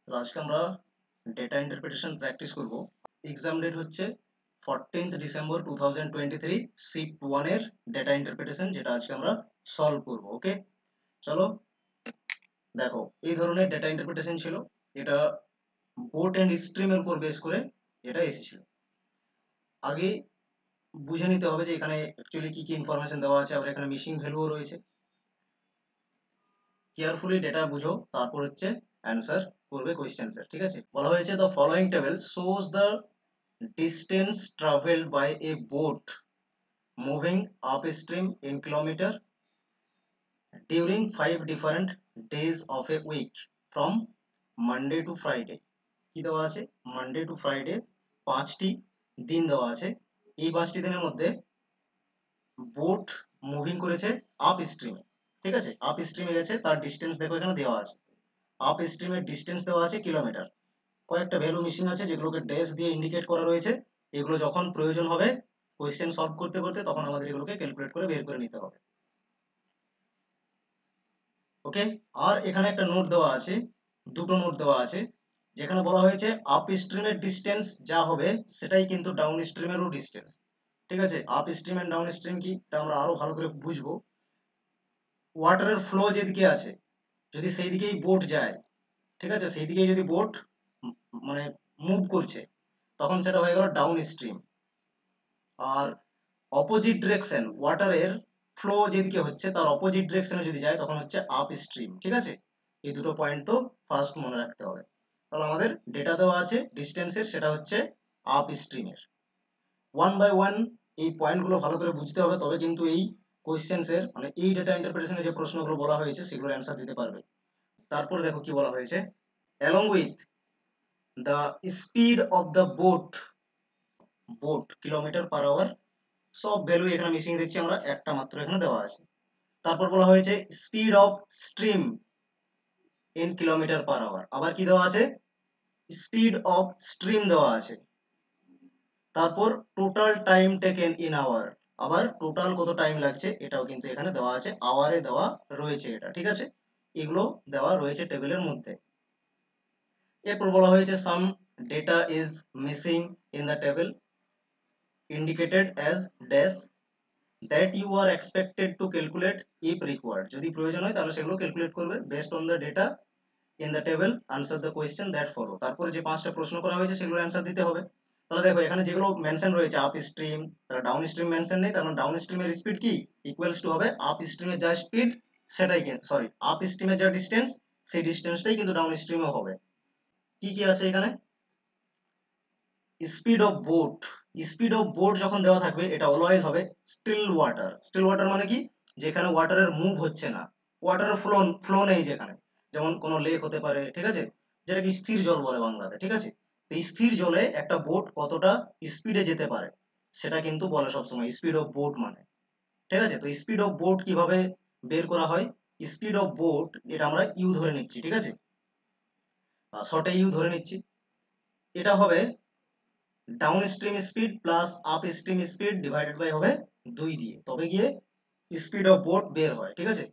তো আজকে আমরা ডেটা ইন্টারপ্রিটেশন প্র্যাকটিস করব। এক্সাম ডেট হচ্ছে 14th ডিসেম্বর 2023, শিফট 1 এর ডেটা ইন্টারপ্রিটেশন, যেটা আজকে আমরা সলভ করব। ওকে, চলো দেখো, এই ধরনের ডেটা ইন্টারপ্রিটেশন ছিল। এটা বোট এন্ড স্ট্রিমের উপর বেস করে এটা এসেছিল। আগে বুঝে নিতে হবে যে এখানে অ্যাকচুয়ালি কি কি ইনফরমেশন দেওয়া আছে, আবার এখানে মিসিং ভ্যালুও রয়েছে। কেয়ারফুলি ডেটা বুঝো, তারপর হচ্ছে অ্যান্সার করবে কোয়েশ্চেন্সের। ঠিক আছে, বলা হয়েছে the following table shows the distance traveled by a boat moving upstream in kilometer during 5 different days of a week from Monday to Friday। কি দেওয়া আছে? মানডে টু ফ্রাইডে 5টি দিন দেওয়া আছে। এই 5টি দিনের মধ্যে বোট মুভিং করেছে আপ স্ট্রিমে। ঠিক আছে, আপ স্ট্রিমে গেছে, তার ডিস্টেন্স দেখো এখানে দেওয়া আছে। আপ স্ট্রিমের ডিস্টেন্স দেওয়া আছে কিলোমিটার। কয়েকটা ভ্যালু মিসিং আছে যেগুলোকে ড্যাশ দিয়ে ইন্ডিকেট করা রয়েছে। এগুলো যখন প্রয়োজন হবে কোয়েশ্চেন সলভ করতে করতে, তখন আমাদের এগুলোকে ক্যালকুলেট করে বের করে নিতে হবে। ওকে, আর এখানে একটা নোট দেওয়া আছে, দুটো নোট দেওয়া আছে, যেখানে বলা হয়েছে আপ স্ট্রিমের ডিস্টেন্স যা হবে সেটাই কিন্তু ডাউন স্ট্রিমেরও ডিস্টেন্স। ঠিক আছে, upstream and downstream কি এটা আমরা আরো ভালো করে বুঝবো। ওয়াটারের ফ্লো যেদিকে আছে, যদি সেই দিকেই বোট যায়, ঠিক আছে, সেই দিকেই যদি বোট মানে মুভ করছে, তখন সেটা হয়ে গেল ডাউন স্ট্রিম। আর অপোজিট ডিরেকশন, ওয়াটারের ফ্লো যেদিকে হচ্ছে তার অপোজিট ডিরেকশনে যদি যায়, তখন হচ্ছে আপ স্ট্রিম। ঠিক আছে, এই দুটো পয়েন্ট তো ফার্স্ট মনে রাখতে হবে। তাহলে আমাদের ডেটা দেওয়া আছে ডিস্টেন্সের, সেটা হচ্ছে আপ স্ট্রিমের। ওয়ান বাই ওয়ান এই পয়েন্টগুলো ভালো করে বুঝতে হবে, তবে কিন্তু এই কোয়েশ্চেন্সের মানে এই ডেটা ইন্টারপ্রিটেশনে যে প্রশ্নগুলো বলা হয়েছে সেগুলোর অ্যান্সার দিতে পারবে। তারপর দেখো কি বলা হয়েছে, along with the speed of the boat kilometre per hour. সব ভ্যালু এখানে মিসিং দেখছি আমরা, একটা মাত্র এখানে দেওয়া আছে। তারপর বলা হয়েছে speed of stream in kilometre per hour. আবার কি দেওয়া আছে? স্পিড অফ স্ট্রিম দেওয়া আছে। তারপর total time taken in our, আবার টোটাল কত টাইম লাগছে এটাও কিন্তু এখানে দেওয়া আছে, আওয়ারে দেওয়া রয়েছে এটা। ঠিক আছে, এগুলো দেওয়া রয়েছে টেবিলের মধ্যে। এরপর বলা হয়েছে some data is missing in the table indicated as dash that you are expected to calculate if required। যদি প্রয়োজন হয় তাহলে সেগুলো ক্যালকুলেট করবে based on the data in the table, answer the question that follow। তারপরে যে 5টা প্রশ্ন করা হয়েছে সেগুলোর অ্যান্সার দিতে হবে। তাহলে দেখো এখানে যেগুলো মেনশন রয়েছে আপ স্ট্রিম, তাহলে ডাউন স্ট্রিম মেনশন নেই, তার মানে ডাউন স্ট্রিমের স্পিড কি ইকুয়ালস টু হবে আপ স্ট্রিমের যা স্পিড সেটাই, সরি, আপ স্ট্রিমের যা ডিসটেন্স সেই ডিসটেন্সটাই কিন্তু ডাউন স্ট্রিমেও হবে। কি কি আছে এখানে? Speed of boat, speed of boat যখন দেওয়া থাকবে এটা অলওয়েজ হবে স্টিল ওয়াটার। স্টিল ওয়াটার মানে কি? যেখানে ওয়াটারের মুভ হচ্ছে না, ওয়াটারের ফ্লো ফ্লো নেই যেখানে, যেমন কোনো লেক হতে পারে। ঠিক আছে, যেটাকে স্থির জল বলে বাংলাতে। ঠিক আছে, তো স্থির জলে একটা বোট কতটা স্পিডে যেতে পারে সেটা কিন্তু বলে সবসময় স্পিড অফ বোট মানে। ঠিক আছে, তো স্পিড অফ বোট কিভাবে বের করা হয়? স্পিড অফ বোট এটা আমরা ইউ ধরে নিচ্ছি। ঠিক আছে, শর্টে ইউ ধরে নিচ্ছি। এটা হবে downstream speed plus upstream speed divided by হবে 2 দিয়ে, তবে গিয়ে স্পিড অফ বোট বের হয়। ঠিক আছে,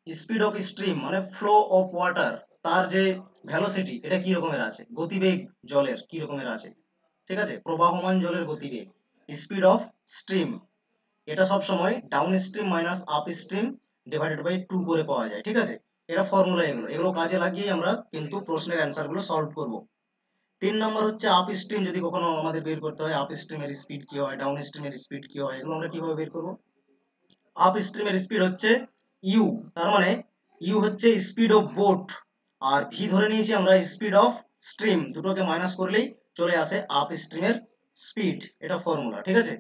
স্পিড অফ স্ট্রিম মানে ফ্লো অফ ওয়াটার, তার যে ভেলোসিটি এটা কি রকমের আছে, গতিবেগ জলের কি রকমের আছে। ঠিক আছে, প্রবাহমান জলের গতিবেগ। স্পিড অফ স্ট্রিম এটা সব সময় downstream minus upstream divided by 2 করে পাওয়া যায়। ঠিক আছে, এটা ফর্মুলা, এগুলো এগুলো কাজে লাগিয়ে আমরা কিন্তু প্রশ্নের অ্যান্সার গুলো সলভ করব। 3 নম্বর হচ্ছে আপ স্ট্রিম, যদি কখনো আমাদের বের করতে হয় আপ স্ট্রিমের স্পিড কি হয়, ডাউন স্ট্রিমের স্পিড কি হয়, এগুলো আমরা কিভাবে বের করব? আপ স্ট্রিমের স্পিড হচ্ছে ইউ, তার মানে ইউ হচ্ছে স্পিড অফ বোট, আর ভি ধরে নিয়েছি আমরা স্পিড অফ স্ট্রিম, দুটোকে মাইনাস করলেই চলে আসে আপ স্ট্রিমের স্পিড, এটা ফর্মুলা। ঠিক আছে,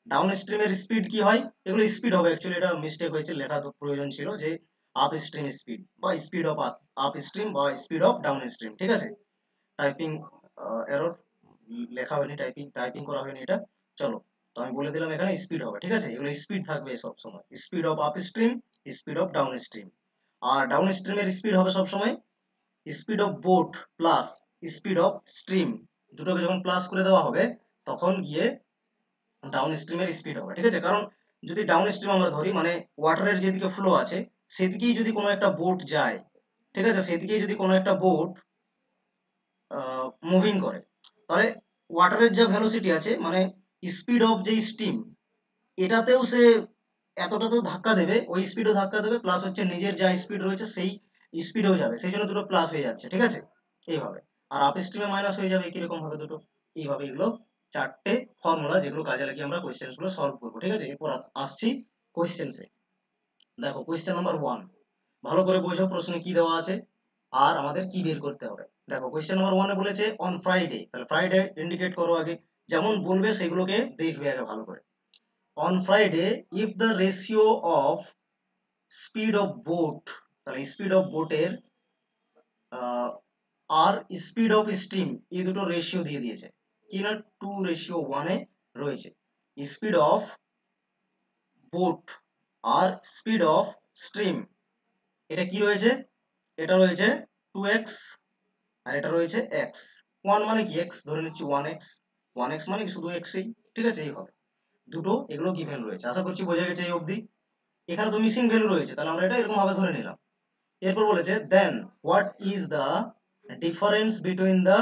ডাউন স্ট্রিমের স্পিড কি হয়, এগুলো স্পিড হবে, অ্যাকচুয়ালি এটা মিস্টেক হয়েছে, লেখা তো প্রয়োজন ছিল যে আপ স্ট্রিম স্পিড বা স্পিড অফ আপ স্ট্রিম বা স্পিড অফ ডাউন স্ট্রিম। ঠিক আছে, টাইপিং এরর, লেখা হয়নি, টাইপিং টাইপিং করা হয়নি এটা। চলো, তো আমি বলে দিলাম এখানে স্পিড হবে। ঠিক আছে, এগুলো স্পিড থাকবে সব সময়, speed of upstream, speed of downstream. আর ডাউন স্ট্রিমের স্পিড হবে সব সময় speed of boat plus speed of stream, দুটোকে যখন প্লাস করে দেওয়া হবে তখন গিয়ে ডাউন স্ট্রিমের স্পিড হবে। ঠিক আছে, কারণ যদি ডাউন স্ট্রিম আমরা ধরি মানে ওয়াটারের যেদিকে ফ্লো আছে সেদিকেই যদি কোনো একটা বোট যায়, ঠিক আছে, সেদিকেই যদি কোনো একটা বোট মুভিং করে। তাহলে ওয়াটারের যা ভেলোসিটি আছে মানে স্পিড অফ যে স্টিম, এটাতেও সে এতটা তো ধাক্কা দেবে, ওই স্পিডও ধাক্কা দেবে, প্লাস হচ্ছে নিজের যা স্পিড রয়েছে সেই স্পিডেও যাবে, সেই জন্য দুটো প্লাস হয়ে যাচ্ছে, ঠিক আছে এইভাবে। আর আপ স্ট্রিমে মাইনাস হয়ে যাবে কিরকম ভাবে দুটো, এইভাবে এগুলো চারটে ফর্মুলা যেগুলো কাজে লাগিয়ে আমরা কোয়েশ্চেন গুলো সলভ করবো, ঠিক আছে। এরপর আসছি কোয়েশ্চেন্সে। দেখো কোয়েশ্চেন নাম্বার 1, ভালো করে বোঝো প্রশ্নে কি দেওয়া আছে আর আমাদের কি বের করতে হবে। দেখো কোয়েশ্চেন নাম্বার 1 এ বলেছে অন ফ্রাইডে, তাহলে ফ্রাইডে ইন্ডিকেট করো আগে, যেমন বলবে সেগুলোকে দেখবে আগে ভালো করে। On Friday if the ratio of speed of boat, তাহলে স্পিড অফ বোটের আর স্পিড অফ স্টিম, এই দুটো রেশিও দিয়ে দিয়েছে কি না 2:1 এ রয়েছে। স্পিড অফ বোট আর স্পিড অফ স্ট্রিম, এটা কি রয়েছে, এটা রয়েছে 2x আর এটা রয়েছে x। 1 মানে কি x ধরে নিচ্ছি 1x, 1x মানে কি শুধু x এই, ঠিক আছে এইভাবে দুটো এগুলো গিভেন রয়েছে। আশা করছি বোঝা গেছে এই অবধি। এখানে তো মিসিং ভ্যালু রয়েছে, তাহলে আমরা এটা এরকম ভাবে ধরে নিলাম। এরপর বলেছে then what is the difference between the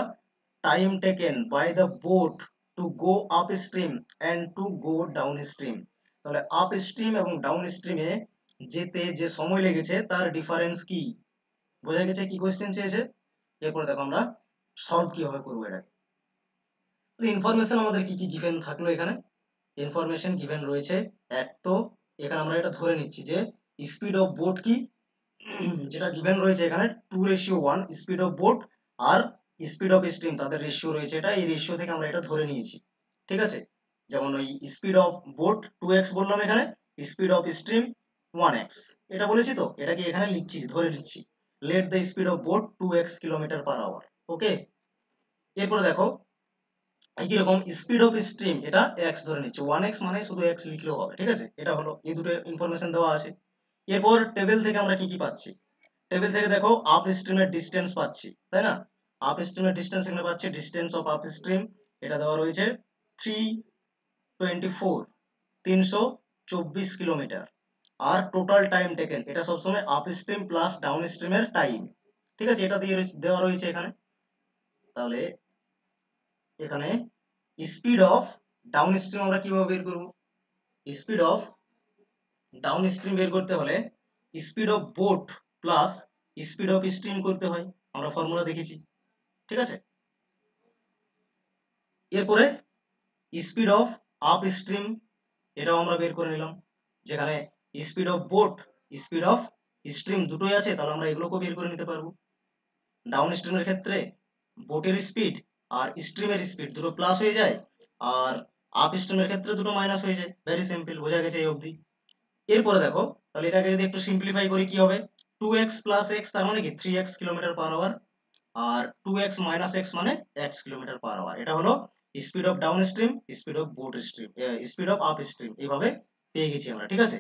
time taken by the boat to go upstream and to go downstream. তাহলে আপ স্ট্রিম এবং ডাউন স্ট্রিমে যেতে যে সময় লেগেছে তার ডিফারেন্স কি, বোঝা গেছে কি কোয়েশ্চেন চেয়েছে। এরপরে দেখো আমরা সলভ কিভাবে করবো এটা। ইনফরমেশন আমাদের কি কি গিভেন থাকলো এখানে, ইনফরমেশন গিভেন রয়েছে এক তো, এখানে আমরা এটা ধরে নিচ্ছি যে স্পিড অফ বোট কি, যেটা গিভেন রয়েছে এখানে 2:1 স্পিড অফ বোট আর স্পিড অফ স্ট্রিম তাদের রেশিও রয়েছে, এটা এই রেশিও থেকে আমরা এটা ধরে নিয়েছি, ঠিক আছে। যেমন ওই স্পিড অফ বোট 2x বললাম, এখানে স্পিড অফ স্ট্রিম 1x, এটা বলেছি তো, এটাকে এখানে লিখছি ধরে নিচ্ছি let the speed of boat 2x কিলোমিটার/আওয়ার, ওকে। এরপরে দেখো একই রকম স্পিড অফ স্ট্রিম, এটা x ধরে নিচ্ছি, 1x মানে শুধু x লিখলেও হবে, ঠিক আছে। এটা হলো এই দুটো ইনফরমেশন দেওয়া আছে। এরপর টেবিল থেকে আমরা কি কি পাচ্ছি, টেবিল থেকে দেখো আপ স্ট্রিমের ডিসটেন্স পাচ্ছি, তাই না। আপ স্ট্রিমের ডিসটেন্স এখানে পাচ্ছি, ডিসটেন্স অফ আপ স্ট্রিম এটা দেওয়া রয়েছে 324, 324 কিলোমিটার। আর টোটাল টাইম টেকেন, এটা সবসময় আপ স্ট্রিম প্লাস ডাউন স্ট্রিমের টাইম, ঠিক আছে, এটা দিয়ে দেওয়া রয়েছে এখানে। তাহলে এখানে স্পিড অফ ডাউন স্ট্রিম আমরা কিভাবে বের করব, স্পিড অফ ডাউন স্ট্রিম বের করতে হলে speed of boat plus speed of stream করতে হয়, আমরা ফর্মুলা দেখেছি, ঠিক আছে। এরপরে স্পিড অফ আপ স্ট্রিম, এটাও আমরা বের করে নিলাম, যেখানে speed of boat speed of stream দুটোই আছে, তাহলে আমরা এগুলোকেও বের করে নিতে পারবো। ডাউন স্ট্রিমের ক্ষেত্রে বোটের স্পিড আর স্ট্রিমের স্পিড দুটো প্লাস হয়ে যায়, আর আপ স্ট্রিমের ক্ষেত্রে দুটো মাইনাস হয়ে যায়, ভেরি সিম্পল, বোঝা গেছে এই অবধি। এরপরে দেখো তাহলে এটাকে যদি একটু সিম্পলিফাই করি কি হবে, 2x প্লাস x তার মানে কি 3x কিলোমিটার/আওয়ার, আর 2x মাইনাস x মানে x কিলোমিটার/আওয়ার। এটা হলো speed of downstream, speed of boat stream, speed of up stream, এইভাবে পেয়ে গেছি আমরা, ঠিক আছে।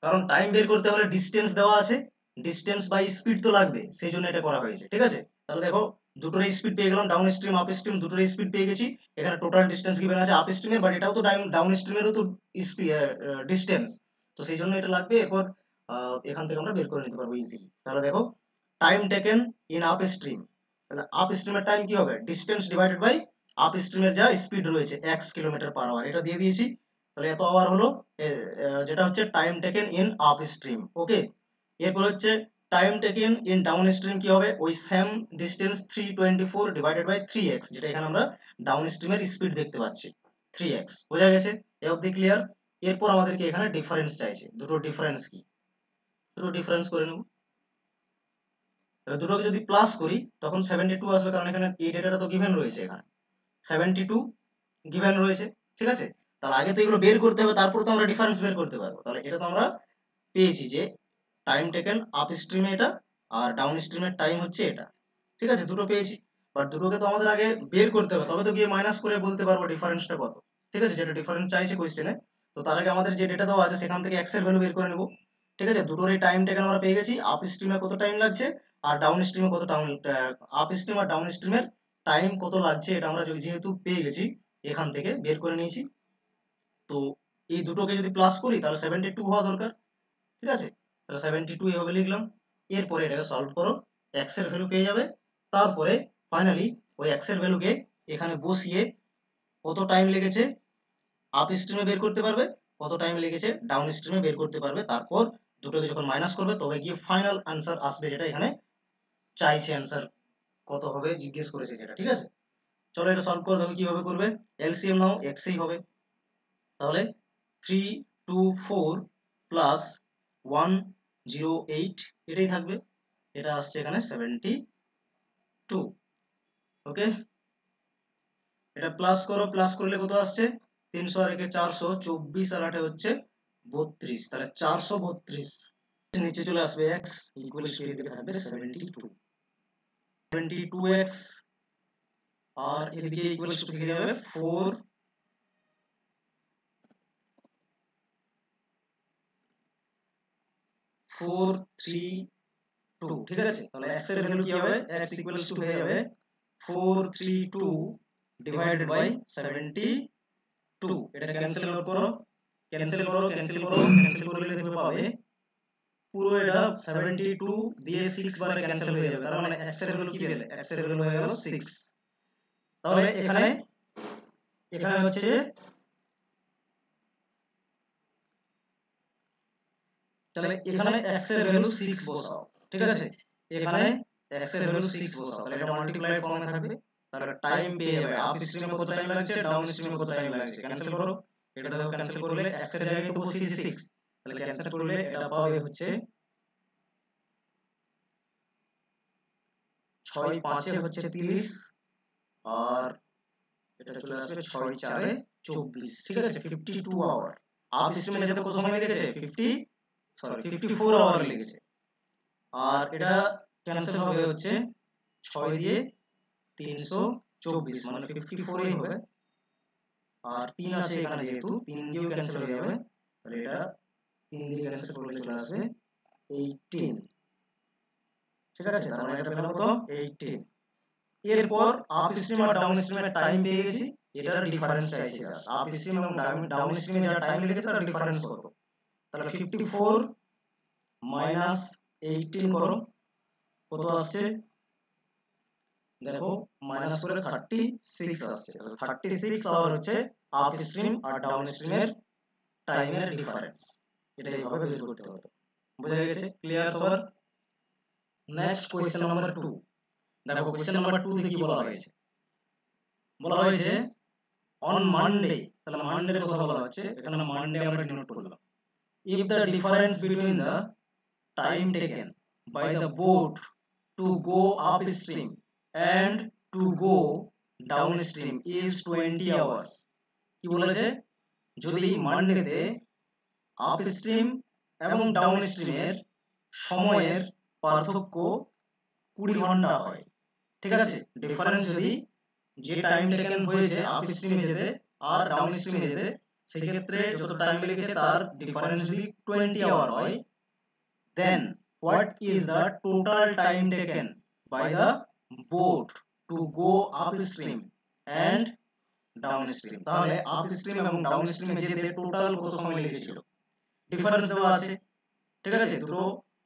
কারণ টাইম বের করতে হলে ডিসটেন্স দেওয়া আছে, ডিসটেন্স বাই স্পিড তো লাগবে, সেই জন্য এটা করা হয়েছে, ঠিক আছে। তাহলে দেখো দুটোর স্পিড পেয়ে গেলাম, ডাউন স্ট্রিম আপ স্ট্রিম দুটোর স্পিড পেয়ে গেছি। এখানে টোটাল ডিসটেন্স গিভেন আছে আপ স্ট্রিমের, বাট এটাও তো ডাউন স্ট্রিমেরও তো ডিসটেন্স, তো সেই জন্য এটা লাগবে। এরপর এখান থেকে আমরা বের করে নিতে পারবো ইজিলি। তাহলে দেখো time taken in up stream, তাহলে আপ স্ট্রিমের টাইম কি হবে, ডিসটেন্স ডিভাইডেড বাই আপ স্ট্রিমের যা স্পিড রয়েছে x কিলোমিটার/আওয়ার, এটা দিয়ে দিয়েছি। তাহলে এত আওয়ার হলো যেটা হচ্ছে time taken in upstream, okay. এরপর হচ্ছে time taken in downstream কি হবে, ওই same distance 324 divided by 3x, যেটা এখানে আমরা ডাউন স্ট্রিমের স্পিড দেখতে পাচ্ছি 3x, বোঝা গেছে এ অবধি ক্লিয়ার। এরপর আমাদেরকে এখানে ডিফারেন্স চাইছে, দুটো ডিফারেন্স কি, দুটো ডিফারেন্স করে নেব। তাহলে দুটোকে যদি প্লাস করি তখন 72 আসবে, কারণ এখানে এই ডেটাটা তো গিভেন রয়েছে, এখানে 72 গিভেন রয়েছে, ঠিক আছে। তাহলে আগে তো এগুলো বের করতে হবে, তারপর তো আমরা ডিফারেন্স বের করতে পারবো। তাহলে এটা তো আমরা পেয়েছি যে টাইম টেকেন আপ স্ট্রিমে এটা আর ডাউন স্ট্রিমের টাইম হচ্ছে এটা, ঠিক আছে, দুটো পেয়েছি। বাট দুটোকে তো আমাদের আগে বের করতে হবে, তবে তো গিয়ে মাইনাস করে বলতে পারবো ডিফারেন্সটা কত, ঠিক আছে, যেটা ডিফারেন্স চাইছে কোশ্চেনে। তো তার আগে আমাদের যে ডেটা দেওয়া আছে সেখান থেকে x এর ভ্যালু বের করে নেব, ঠিক আছে। দুটোরই টাইম টেকেন আমরা পেয়ে গেছি, আপ স্ট্রিমে কত টাইম লাগছে আর ডাউন স্ট্রিমে কত টাইম, আপ স্ট্রিম আর ডাউন স্ট্রিমের টাইম কত লাগছে, এটা আমরা যেহেতু পেয়ে গেছি এখান থেকে বের করে নিয়েছি। তো এই দুটোকে যদি প্লাস করি তাহলে 72 হওয়া দরকার, ঠিক আছে। তাহলে 72 এভাবে লিখলাম। এরপরে এটাকে সলভ করো, x এর ভ্যালু পেয়ে যাবে তারপরে ফাইনালি ওই x এর ভ্যালুকে এখানে বসিয়ে কত টাইম লেগেছে আপ স্ট্রিমে বের করতে পারবে, কত টাইম লেগেছে ডাউন স্ট্রিমে বের করতে পারবে। তারপর দুটোকে যখন মাইনাস করবে তবে গিয়ে ফাইনাল আনসার আসবে, যেটা এখানে চাইছে আনসার কত হবে জিজ্ঞেস করেছে যেটা। ঠিক আছে, চলো এটা সলভ করে দেখো কিভাবে করবে। এলসিএম নাও, এক্সই হবে, তাহলে 324 প্লাস 108 এটাই থাকবে, এটা আসছে এখানে 72। ওকে, এটা প্লাস করো, প্লাস করলে কত আসছে 300 আর একে 400, 24 আর 8 হচ্ছে 32, তাহলে 432 নিচে চলে আসবে x ইকুয়ালস টু এদিকে থাকবে 72, 72x আর এদিকে ইকুয়ালস টু থেকে যাবে 432। ঠিক আছে, তাহলে x এর ভ্যালু কি হবে, x ইকুয়ালস টু হয়ে যাবে 432 ডিভাইডেড বাই 72। এটা ক্যান্সেল আউট করো, ক্যান্সেল করো, ক্যান্সেল করো, ক্যান্সেল করলে দেখবে পাবে পুরো এটা 72 দিয়ে 6 বারে ক্যান্সেল হয়ে যাবে, তার মানে x এর ভ্যালু কি পেলে, x এর ভ্যালু হয়ে গেল 6। তাহলে এখানে এখানে হচ্ছে তাহলে এখানে x এর ভ্যালু 6 বসাও। ঠিক আছে, এখানে x এর ভ্যালু 6 বসাও, তাহলে এটা মাল্টিপ্লাই ফর্মে থাকবে। তাহলে টাইম পেয়ে যাবে আপ স্ট্রিমে কত টাইম লাগছে, ডাউন স্ট্রিমে কত টাইম লাগছে। ক্যান্সেল করো, এটা দেখো ক্যান্সেল করলে x এর জায়গায় তো বসিয়েছি 6, তাহলে ক্যান্সেল করলে এটা পাবে হচ্ছে 6 5 এ হচ্ছে 30 আর এটা চলে আসবে 6 4 এ 24। ঠিক আছে, 52 আওয়ার। আপ স্ট্রিমে যেতে কত সময় লেগেছে 54 আওয়ার লেগেছে। আর এটা ক্যান্সেল হবে হচ্ছে 6 দিয়ে 324 মানে 54 ই হবে। আর 3 আছে এখানে, যেহেতু 3 দিয়েও ক্যান্সেল হয়ে যাবে, তাহলে এটা 3 দিয়ে ক্যান্সেল করলে চলে আসবে 18। ঠিক আছে, তার মানে এটা পেলাম কত 18। এরপর আপ স্ট্রিম আর ডাউন স্ট্রিমের টাইম পেয়ে গেছি, এটার ডিফারেন্স চাইছি জাস্ট। আপ স্ট্রিম এবং ডাউন স্ট্রিমে যা টাইম লেগেছে তার ডিফারেন্স কত। তাহলে 54 মাইনাস 18 করো, কত আসছে দেখো, মাইনাস করে 36 আসছে। তাহলে 36 আওয়ার হচ্ছে আপ স্ট্রিম আর ডাউন স্ট্রিমের টাইমের ডিফারেন্স। এটা এইভাবে বের করতে হবে। বোঝা গেছে? ক্লিয়ার সবার? Next question number 2। দেখো কোশ্চেন নাম্বার 2 তে কি বলা হয়েছে, বলা হয়েছে অন মানডে। তাহলে মানডে এর কথা বলা হচ্ছে, এখানে মানডে আমরা ডিনোট করলাম। If the difference between the time taken by the boat to go upstream and to go downstream is 20 hours. কি বলেছে, যদি মানডেতে আপ স্ট্রিম এবং ডাউন স্ট্রিমের সময়ের পার্থক্য 20 ঘন্টা হয়। ঠিক আছে, ডিফারেন্স যদি যে টাইম টেকেন হয়েছে আপ স্ট্রিমে যেতে আর ডাউন স্ট্রিমে যেতে, সেই ক্ষেত্রে যত টাইম লেগেছে তার ডিফারেন্স যদি 20 আওয়ার হয়, then what is the total time taken by the boat to go upstream and downstream। তাহলে আপস্ট্রিম এবং ডাউনস্ট্রিমে যেতে টোটাল কত সময় লেগেছিল, ডিফারেন্স দেওয়া আছে। ঠিক আছে, দুটো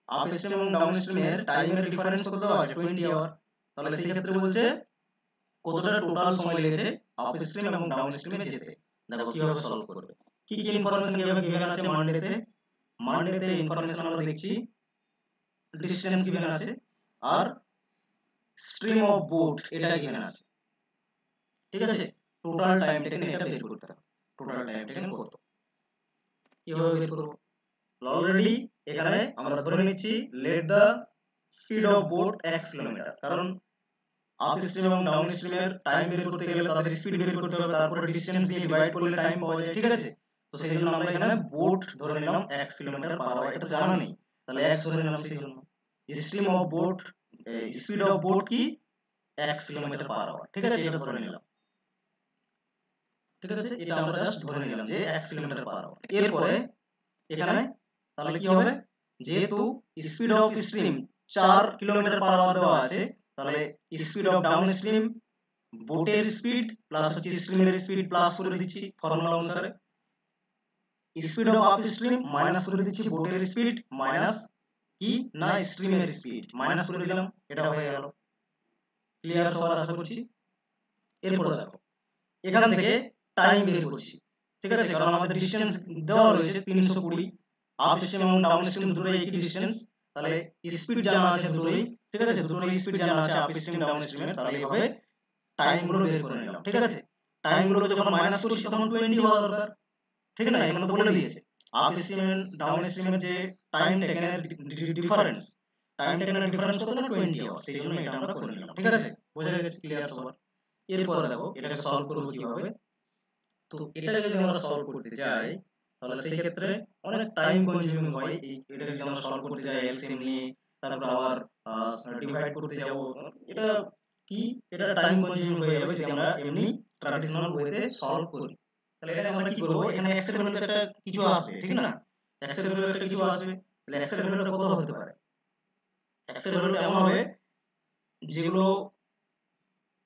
আপস্ট্রিম এবং ডাউনস্ট্রিমের টাইমের ডিফারেন্স কত দেওয়া আছে 20 আওয়ার। তাহলে সেই ক্ষেত্রে বলছে কতটা টোটাল সময় লেগেছে আপস্ট্রিম এবং ডাউনস্ট্রিমে যেতে। দেখো কিভাবে সলভ করবে, কি কি ইনফরমেশন গিভেন আছে মানডেতে। মানডেতে ইনফরমেশন আমরা দেখছি ডিসটেন্স গিভেন আছে আর স্ট্রিম অফ বোট এটা গিভেন আছে। ঠিক আছে, টোটাল টাইম টেকেন এটা বের করতে হবে, টোটাল টাইম টেকেন কত, কিভাবে বের করব। অলরেডি এখানে আমরা ধরে নিচ্ছি let the speed of boat x kilometre, কারণ আপ স্ট্রিম এবং ডাউন স্ট্রিমের টাইম বের করতে গেলে তাদের স্পিড বের করতে হবে, তারপরে ডিসটেন্স দিয়ে ডিভাইড করলে টাইম পাওয়া যায়। ঠিক আছে, তো সেই জন্য আমরা এখানে বোট ধরে নিলাম x কিলোমিটার পার আওয়ার, এটা তো জানা নেই, তাহলে x ধরে নিলাম। সেই জন্য stream of boat, speed of boat কি x কিলোমিটার পার আওয়ার। ঠিক আছে, এটা ধরে নিলাম। ঠিক আছে, এটা আমরা জাস্ট ধরে নিলাম যে x কিলোমিটার পার আওয়ার। এরপরে এখানে তাহলে কি হবে, যেহেতু speed of stream 4 kilometre per hour দেওয়া আছে, তাহলে স্পিড অফ ডাউন স্ট্রিম বোটের স্পিড প্লাস হচ্ছে স্ট্রিমের স্পিড প্লাস করে দিচ্ছি ফর্মুলা অনুসারে, speed of upstream minus করে দিচ্ছি বোটের স্পিড মাইনাস কি না স্ট্রিমের স্পিড মাইনাস করে দিলাম, এটা হয়ে গেল। ক্লিয়ার সবার আশা করছি। এরপরে দেখো এখান থেকে টাইম বের করছি, ঠিক আছে, কারণ আমাদের ডিসটেন্স দেওয়া রয়েছে 320, আপ স্ট্রিম এবং ডাউন স্ট্রিম দুটোই একই ডিসটেন্স, তাহলে স্পিড জানা আছে দুটোই, ঠিক আছে, দুটোর স্পিড জানা আছে আপ স্ট্রিম ডাউন স্ট্রিমের, তাহলে এইভাবে টাইমগুলো বের করে নিলাম, ঠিক আছে। টাইমগুলো যখন মাইনাস করছি তখন 20 হওয়া দরকার, ঠিক না, এখানে তো বলে দিয়েছে আপ স্ট্রিম এন্ড ডাউন স্ট্রিমের যে টাইম টেকেনের ডিফারেন্স, টাইম টেকেনের ডিফারেন্স কত না 20 আওয়ার, সেই জন্য এটা আমরা করে নিলাম, ঠিক আছে, বোঝা গেছে ক্লিয়ার সবার। এরপরে দেখো এটাকে সলভ করব কিভাবে। তো এটাকে যদি আমরা সলভ করতে যাই তাহলে সেই ক্ষেত্রে অনেক টাইম কনজিউমিং হয়, এটাকে যদি আমরা সলভ করতে যাই এলসিএম নিয়ে, তারপর আবার ডিভাইড করতে যাব, এটা কি, এটা টাইম কনজিউমিং হয়ে যাবে যদি আমরা এমনি ট্র্যাডিশনাল ওয়েতে সলভ করি। তাহলে এটাকে আমরা কি করব, এখানে x এর ভ্যালুতে একটা কিছু আসবে, ঠিক না, x এর ভ্যালুতে একটা কিছু আসবে, তাহলে x এর ভ্যালুটা কত হতে পারে, x এর ভ্যালুটা এমন হবে যেগুলো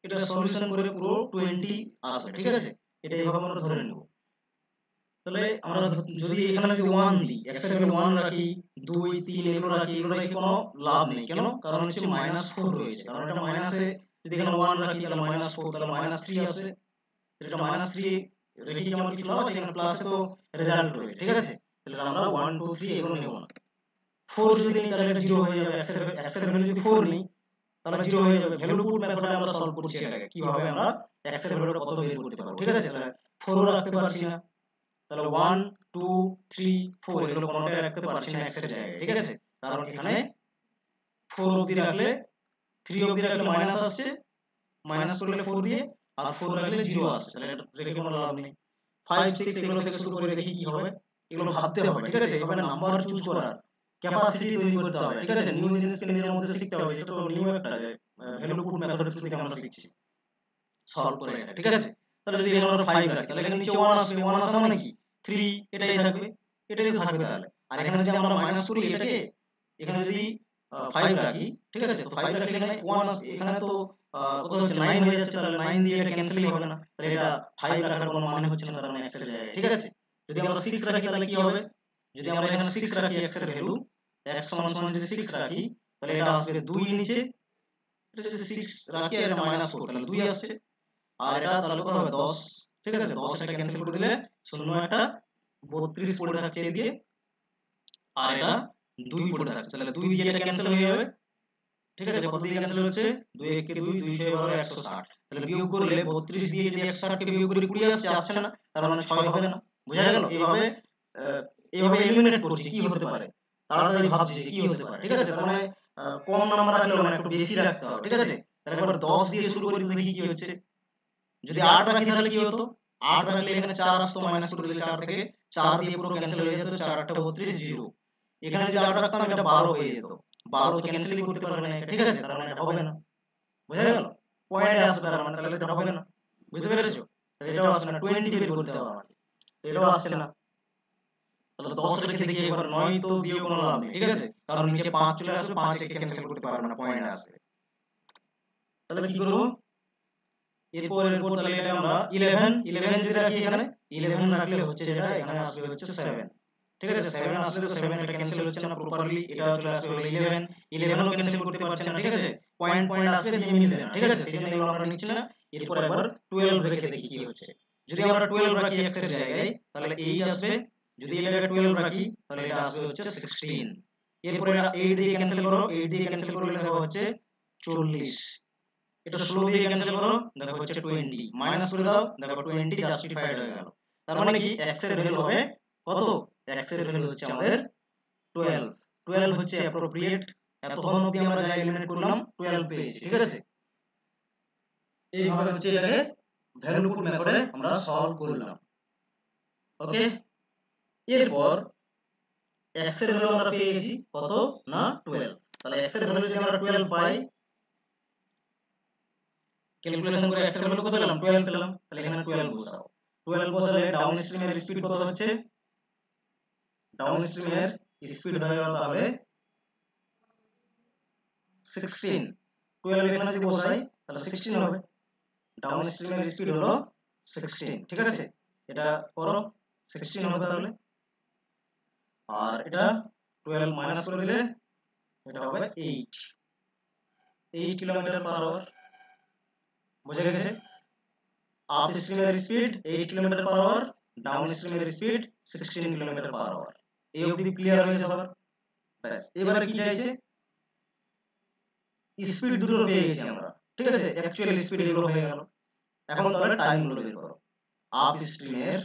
এটা সলিউশন করে পুরো 20 আসবে, ঠিক আছে, এটা এইভাবে আমরা ধরে নেব। তাহলে আমরা যদি এখানে যদি 1 দিই, x এর ভ্যালু 1 রাখি, 2 3 এগুলো রাখি, এগুলো রেখে কোনো লাভ নেই, কেন, কারণ হচ্ছে -4 রয়েছে, কারণ এটা মাইনাসে যদি এখানে 1 রাখি তাহলে -4, তাহলে -3 আসবে, এটা -3 রেখে কি আমার কিছু লাভ আছে, এখানে প্লাসে তো রেজাল্ট রয়েছে, ঠিক আছে, তাহলে আমরা 1 2 3 এগুলো নেব না। 4 যদি নিই তাহলে এটা 0 হয়ে যাবে, x এর ভ্যালু যদি 4 নিই তাহলে 0 হয়ে যাবে। ভ্যালু পুট মেথডে আমরা সলভ করছি এটাকে, কিভাবে আমরা x এর ভ্যালুটা কত বের করতে পারবো, ঠিক আছে, তাহলে 4 রাখতে পারছি না, তাহলে 1 2 3 4 এগুলো কোনোটাই রাখতে পারছি না x এর জায়গায়, ঠিক আছে, কারণ এখানে 4 অবধি রাখলে 3 অবধি রাখলে মাইনাস আসছে, মাইনাস করলে 4 দিয়ে, আর 4 রাখলে 0 আসছে, তাহলে এটা রেখে কোনো লাভ নেই। 5 6 এগুলো থেকে শুরু করে দেখি কি হবে, এগুলো ভাবতে হবে, ঠিক আছে, এভাবে নাম্বার চুজ করার ক্যাপাসিটি তৈরি করতে হবে, ঠিক আছে, নিউ জিনিসকে নিজের মধ্যে শিখতে হবে, এটা তো নিউ একটা যে ভ্যালু পুট মেথডের থ্রু থেকে আমরা শিখছি সলভ করে এটা, ঠিক আছে। তাহলে যদি এখানে আমরা 5 রাখি তাহলে এখানে নিচে 1 আসবে, 1 আসা মানে কি 3, এটাই থাকবে, এটাই তো থাকবে তাহলে। আর এখানে যদি আমরা মাইনাস করি এটাকে, এখানে যদি 5 রাখি, ঠিক আছে, তো 5 রাখলে এখানে 1 আসবে, এখানে তো কত হচ্ছে 9 হয়ে যাচ্ছে, তাহলে 9 দিয়ে এটা ক্যান্সেলই হবে না, তাহলে এটা 5 রাখার কোনো মানে হচ্ছে না, তার মানে x এর জায়গায়, ঠিক আছে। যদি আমরা 6 রাখি তাহলে কি হবে, যদি আমরা এখানে 6 রাখি x এর ভ্যালু, x সমান সমান যদি 6 রাখি তাহলে এটা আসবে 2 নিচে, এটা যদি 6 রাখি আর এটা -4 তাহলে 2 আসছে, আর এটা তাহলে কত হবে 10, ঠিক আছে, 10 এটা ক্যান্সেল করে দিলে শূন্য একটা 32 পড়ে থাকছে এদিকে, আর এটা 2 পড়ে থাকছে, তাহলে 2 দিয়ে এটা ক্যান্সেল হয়ে যাবে, ঠিক আছে, কত দিয়ে ক্যান্সেল হচ্ছে 2 1 কে 2 2 6 12 160, তাহলে বিয়োগ করলে 32 দিয়ে যদি 160 কে বিয়োগ করি 20 আসছে, আসছে না, তার মানে 6 হবে না, বোঝা গেল। এইভাবে এইভাবে এলিমিনেট করছি কি হতে পারে, তাড়াতাড়ি ভাবছি যে কি হতে পারে, ঠিক আছে, তার মানে কম নাম্বার রাখলে হবে না, একটু বেশি রাখতে হবে, ঠিক আছে। তাহলে একবার 10 দিয়ে শুরু করি তো দেখি কি হচ্ছে, যদি 8 রাখি তাহলে কি হতো, 8 রাখলে এখানে 4 আসতো, মাইনাস করে দিলে 4 থেকে 4 দিয়ে পুরো ক্যান্সেল হয়ে যেত, 4 8 32 0, এখানে যদি 8 রাখতাম এটা 12 হয়ে যেত, 12 তো ক্যান্সেলই করতে পারবে না এটা, ঠিক আছে, তার মানে এটা হবে না, বুঝা গেল, পয়েন্টে আসবে, তার মানে তাহলে এটা হবে না, বুঝতে পেরেছো, তাহলে এটাও আসবে না, 20 বের করতে হবে আমাকে, তো এটাও আসছে না, তাহলে 10 রেখে দেখি একবার 9 তো দিয়ে কোনো লাভ নেই, ঠিক আছে, কারণ নিচে 5 চলে আসবে, 5 কে ক্যান্সেল করতে পারবে না, পয়েন্টে আসবে, তাহলে কি করব, এরপর তাহলে এটা আমরা 11 যদি রাখি এখানে 11 রাখলে হচ্ছে যেটা এখানে আসবে হচ্ছে 7, ঠিক আছে, 7 আসলে তো 7 এটা ক্যান্সেল হচ্ছে না প্রপারলি, এটা চলে আসবে হলো 11, 11 ও ক্যান্সেল করতে পারছে না, ঠিক আছে, পয়েন্ট পয়েন্ট আসবে দিয়ে মিলবে না, ঠিক আছে, সেজন্য এগুলো আমরা নিচ্ছি না। এরপর একবার 12 রেখে দেখি কি হচ্ছে, যদি আমরা 12 রাখি x এর জায়গায় তাহলে 8 আসবে, যদি এটাকে 12 রাখি তাহলে এটা আসবে হচ্ছে 16, এরপর এটা 8 দিয়ে ক্যান্সেল করো, 8 দিয়ে ক্যান্সেল করলে দেখো হচ্ছে 40, এটা 16 দিয়ে ক্যান্সেল করো দেখো হচ্ছে 20, মাইনাস করে দাও দেখো 20 জাস্টিফাইড হয়ে গেল, তার মানে কি x এর ভ্যালু হবে কত, x এর ভ্যালু হচ্ছে আমাদের 12, 12 হচ্ছে অ্যাপ্রোপ্রিয়েট, এতক্ষণ অবধি আমরা যা এলিমিনেট করলাম 12 পেয়েছি, ঠিক আছে, এইভাবে হচ্ছে এটাকে ভ্যালু পুট মেথডে আমরা সলভ করলাম, ওকে। এরপর x এর ভ্যালু আমরা পেয়ে গেছি কত না 12, তাহলে x এর ভ্যালু যদি আমরা 12 পাই, ক্যালকুলেশন করে x এর ভ্যালু কত পেলাম 12 পেলাম, তাহলে এখানে 12 বসাও, 12 বসালে ডাউন স্ট্রিমের স্পিড কত হচ্ছে, ডাউন স্ট্রিমের স্পিড হয়ে গেল তাহলে 16, 12 এখানে যদি বসাই তাহলে 16 হবে, ডাউন স্ট্রিমের স্পিড হলো 16, ঠিক আছে, এটা করো 16 হবে তাহলে, আর এটা 12 মাইনাস করে দিলে এটা হবে 8 কিলোমিটার পার আওয়ার, বুঝে গেছে? আপ স্ট্রিমের স্পিড 8 কিলোমিটার পার আওয়ার, ডাউন স্ট্রিমের স্পিড 16 কিলোমিটার পার আওয়ার। এই অবধি ক্লিয়ার হয়েছে সবার? ব্যাস, এবারে কি চাইছে? স্পিড দুটো পেয়ে গেছি আমরা, ঠিক আছে, অ্যাকচুয়াল স্পিড এগুলো হয়ে গেল। এখন তাহলে টাইম গুলো বের করো। আপ স্ট্রিমের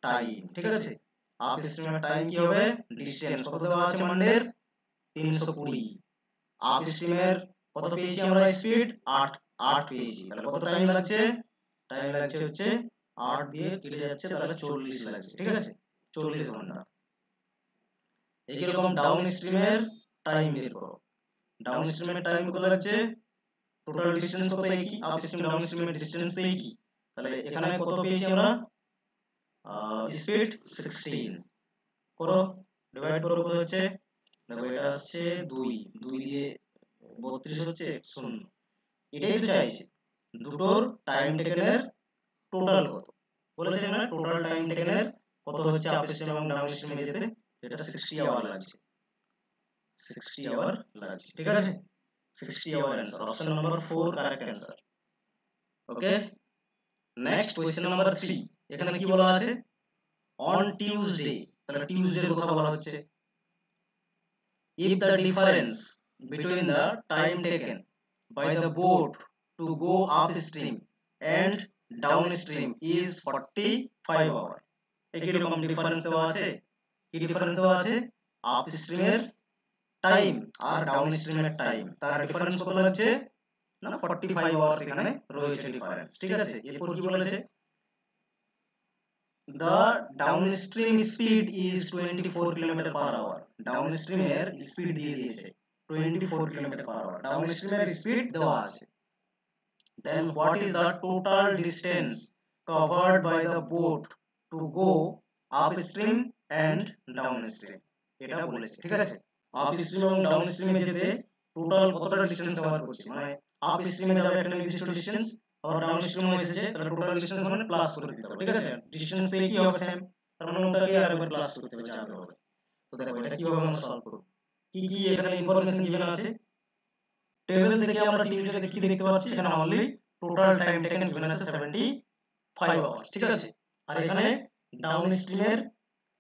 টাইম, ঠিক আছে, আপ স্ট্রিমের টাইম কি হবে? ডিসটেন্স কত দেওয়া আছে মান্ডের? 320। আপ স্ট্রিমের কত পেয়েছি আমরা? স্পিড 8 পেয়েছি। তাহলে কত টাইম লাগছে? টাইম লাগছে হচ্ছে 8 দিয়ে কেটে যাচ্ছে, তাহলে 40 লাগছে, ঠিক আছে, 40 ঘন্টা। একই রকম ডাউন স্ট্রিমের টাইম বের করো। ডাউন স্ট্রিমের টাইম কত লাগছে? টোটাল ডিসটেন্স কত? একই, আপ স্ট্রিম ডাউন স্ট্রিমের ডিসটেন্স তো একই। তাহলে এখানে কত পেয়েছি আমরা? স্পিড 16 করো, ডিভাইড করো, কত হচ্ছে? দেখো এটা আসছে 2 দিয়ে 32 হচ্ছে 0। এটাই তো চাইছে, দুটোর টাইম টেকেনের টোটাল কত বলেছে না? টোটাল টাইম টেকেনের কত হচ্ছে আপ স্ট্রিম এবং ডাউন স্ট্রিমে যেতে? যেটা 60 আওয়ার লাগছে, 60 আওয়ার লাগছে, ঠিক আছে, 60 hour answer. Option number 4 correct answer. ওকে, নেক্সট কোয়েশ্চেন নাম্বার 3। এখানে কি বলা আছে? অন টিউসডে, তাহলে টিউসডের কথা বলা হচ্ছে। If the difference between the time taken by the boat to go upstream and downstream is 45 hour, একই রকম ডিফারেন্স দেওয়া আছে। কি ডিফারেন্স দেওয়া আছে? আপস্ট্রিমের টাইম আর ডাউনস্ট্রিমের টাইম, তার ডিফারেন্স কত লাগছে? না 45 আওয়ার্স এখানে রয়েছে ডিফারেন্স, ঠিক আছে। এরপর কি বলেছে? The downstream speed is 24 kilometre per hour. ডাউনস্ট্রিমের স্পিড দিয়ে দিয়েছে 24 কিলোমিটার পার আওয়ার, ডাউনস্ট্রিমের স্পিড দেওয়া আছে। Then what is the total distance covered by the boat to go upstream and downstream? এটা বলেছে, ঠিক আছে। আপস্ট্রিম এবং ডাউনস্ট্রিমে যেতে টোটাল কতটা ডিসটেন্স কভার করছে, মানে আপস্ট্রিমে যাবে একটা নির্দিষ্ট ডিসটেন্স, আবার ডাউনস্ট্রিমে এসেছে, তাহলে টোটাল ডিসটেন্স মানে প্লাস করে দিতে হবে, ঠিক আছে। ডিসটেন্স তো একই হবে, সেম, তার মানে ওটাকে আরেকবার প্লাস করতে হবে, যা হবে। তো দেখো এটা কিভাবে আমরা সলভ করব। কি কি এখানে ইনফরমেশন গিভেন আছে? টেবিল থেকে আমরা টিউজডে কি দেখতে পাচ্ছি? এখানে only total time taken given আছে 75 আওয়ার্স, ঠিক আছে। আর এখানে ডাউনস্ট্রিমের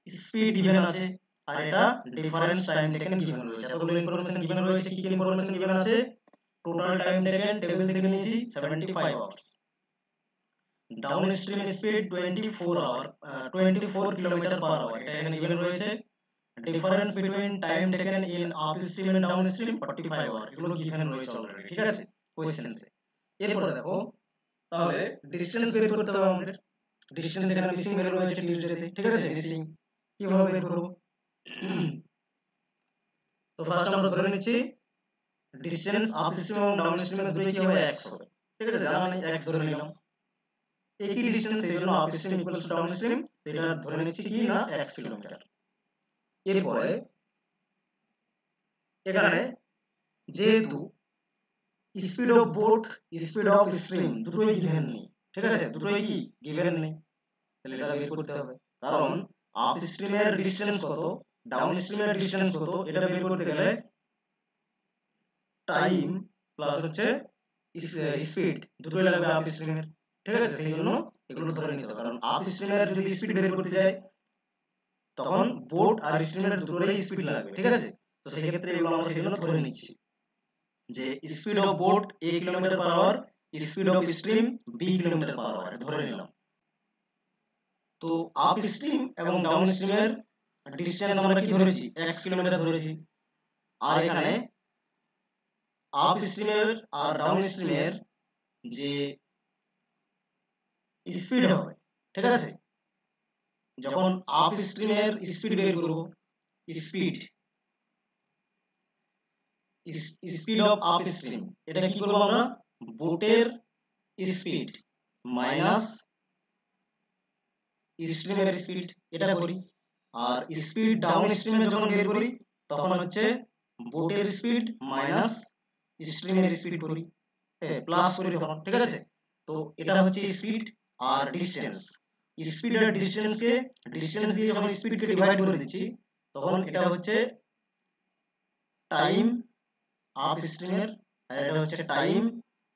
স্পিড গিভেন আছে, আর এটা ডিফারেন্স টাইম টেকেন গিভেন রয়েছে। এতগুলো ইনফরমেশন গিভেন রয়েছে। কি কি ইনফরমেশন গিভেন আছে? টোটাল টাইম টেকেন টেবিল থেকে নিয়েছি 75 hours, downstream speed 24 kilometre per hour, এটা এখানে গিভেন রয়েছে। Difference between time taken in upstream and downstream 45 hour, এগুলো গিভেন রয়েছে অলরেডি, ঠিক আছে, কোশ্চেনসে। এরপরে দেখো, তাহলে ডিসটেন্স বের করতে হবে আমাদের। ডিসটেন্স এখানে মিসিং ভ্যালু রয়েছে টিউজডেতে, ঠিক আছে, মিসিং। কিভাবে বের করব? তো ফার্স্ট আমরা ধরে নিচ্ছি ডিসটেন্স আপস্ট্রিম এবং ডাউনস্ট্রিমে দুটোই কি হবে? x হবে, ঠিক আছে, জানা নেই, x ধরে নিলাম। একই ডিসটেন্স, সেই জন্য আপস্ট্রিম ইকুয়ালস টু ডাউনস্ট্রিম, এটা ধরে নিচ্ছি কি না x কিলোমিটার। এরপরে এখানে যেহেতু speed of boat, speed of stream দুটোই গিভেন নেই, ঠিক আছে, দুটোই কি গিভেন নেই, তাহলে এটা বের করতে হবে। কারণ আপস্ট্রিমের ডিসটেন্স কত, ডাউনস্ট্রিমের ডিসটেন্স কত, এটা বের করতে গেলে টাইম প্লাস হচ্ছে স্পিড দুটোই লাগবে আপস্ট্রিমের, ঠিক আছে, সেই জন্য এগুলো ধরে নিতে হবে। কারণ আপস্ট্রিমের যদি স্পিড বের করতে যায় তখন বোট আর স্ট্রিমের দুটোরই স্পিড লাগবে, ঠিক আছে। তো সেই ক্ষেত্রে এগুলো আমরা সেই জন্য ধরে নিচ্ছি যে speed of boat a kilometre per hour, speed of stream b kilometre per hour ধরে নিলাম। তো আপ স্ট্রিম এবং ডাউন স্ট্রিমের ডিসটেন্স আমরা কি ধরেছি? x কিলোমিটার ধরেছি। আর এখানে আপ স্ট্রিমের আর ডাউন স্ট্রিমের যে স্পিড হবে, ঠিক আছে, যখন আপ স্ট্রিমের স্পিড বের করব, speed speed of up stream, এটা কি করব আমরা? বোটের স্পিড মাইনাস স্ট্রিমের স্পিড, এটা করি। আর স্পিড ডাউন স্ট্রিমে যখন বের করি তখন হচ্ছে বোটের স্পিড মাইনাস স্ট্রিমের স্পিড করি, প্লাস করি তখন, ঠিক আছে। তো এটা হচ্ছে স্পিড আর ডিসটেন্স। স্পিড আর ডিসটেন্সকে, ডিসটেন্স দিয়ে যখন স্পিডকে ডিভাইড করে দিচ্ছি তখন এটা হচ্ছে টাইম আপ স্ট্রিমের, আর এটা হচ্ছে টাইম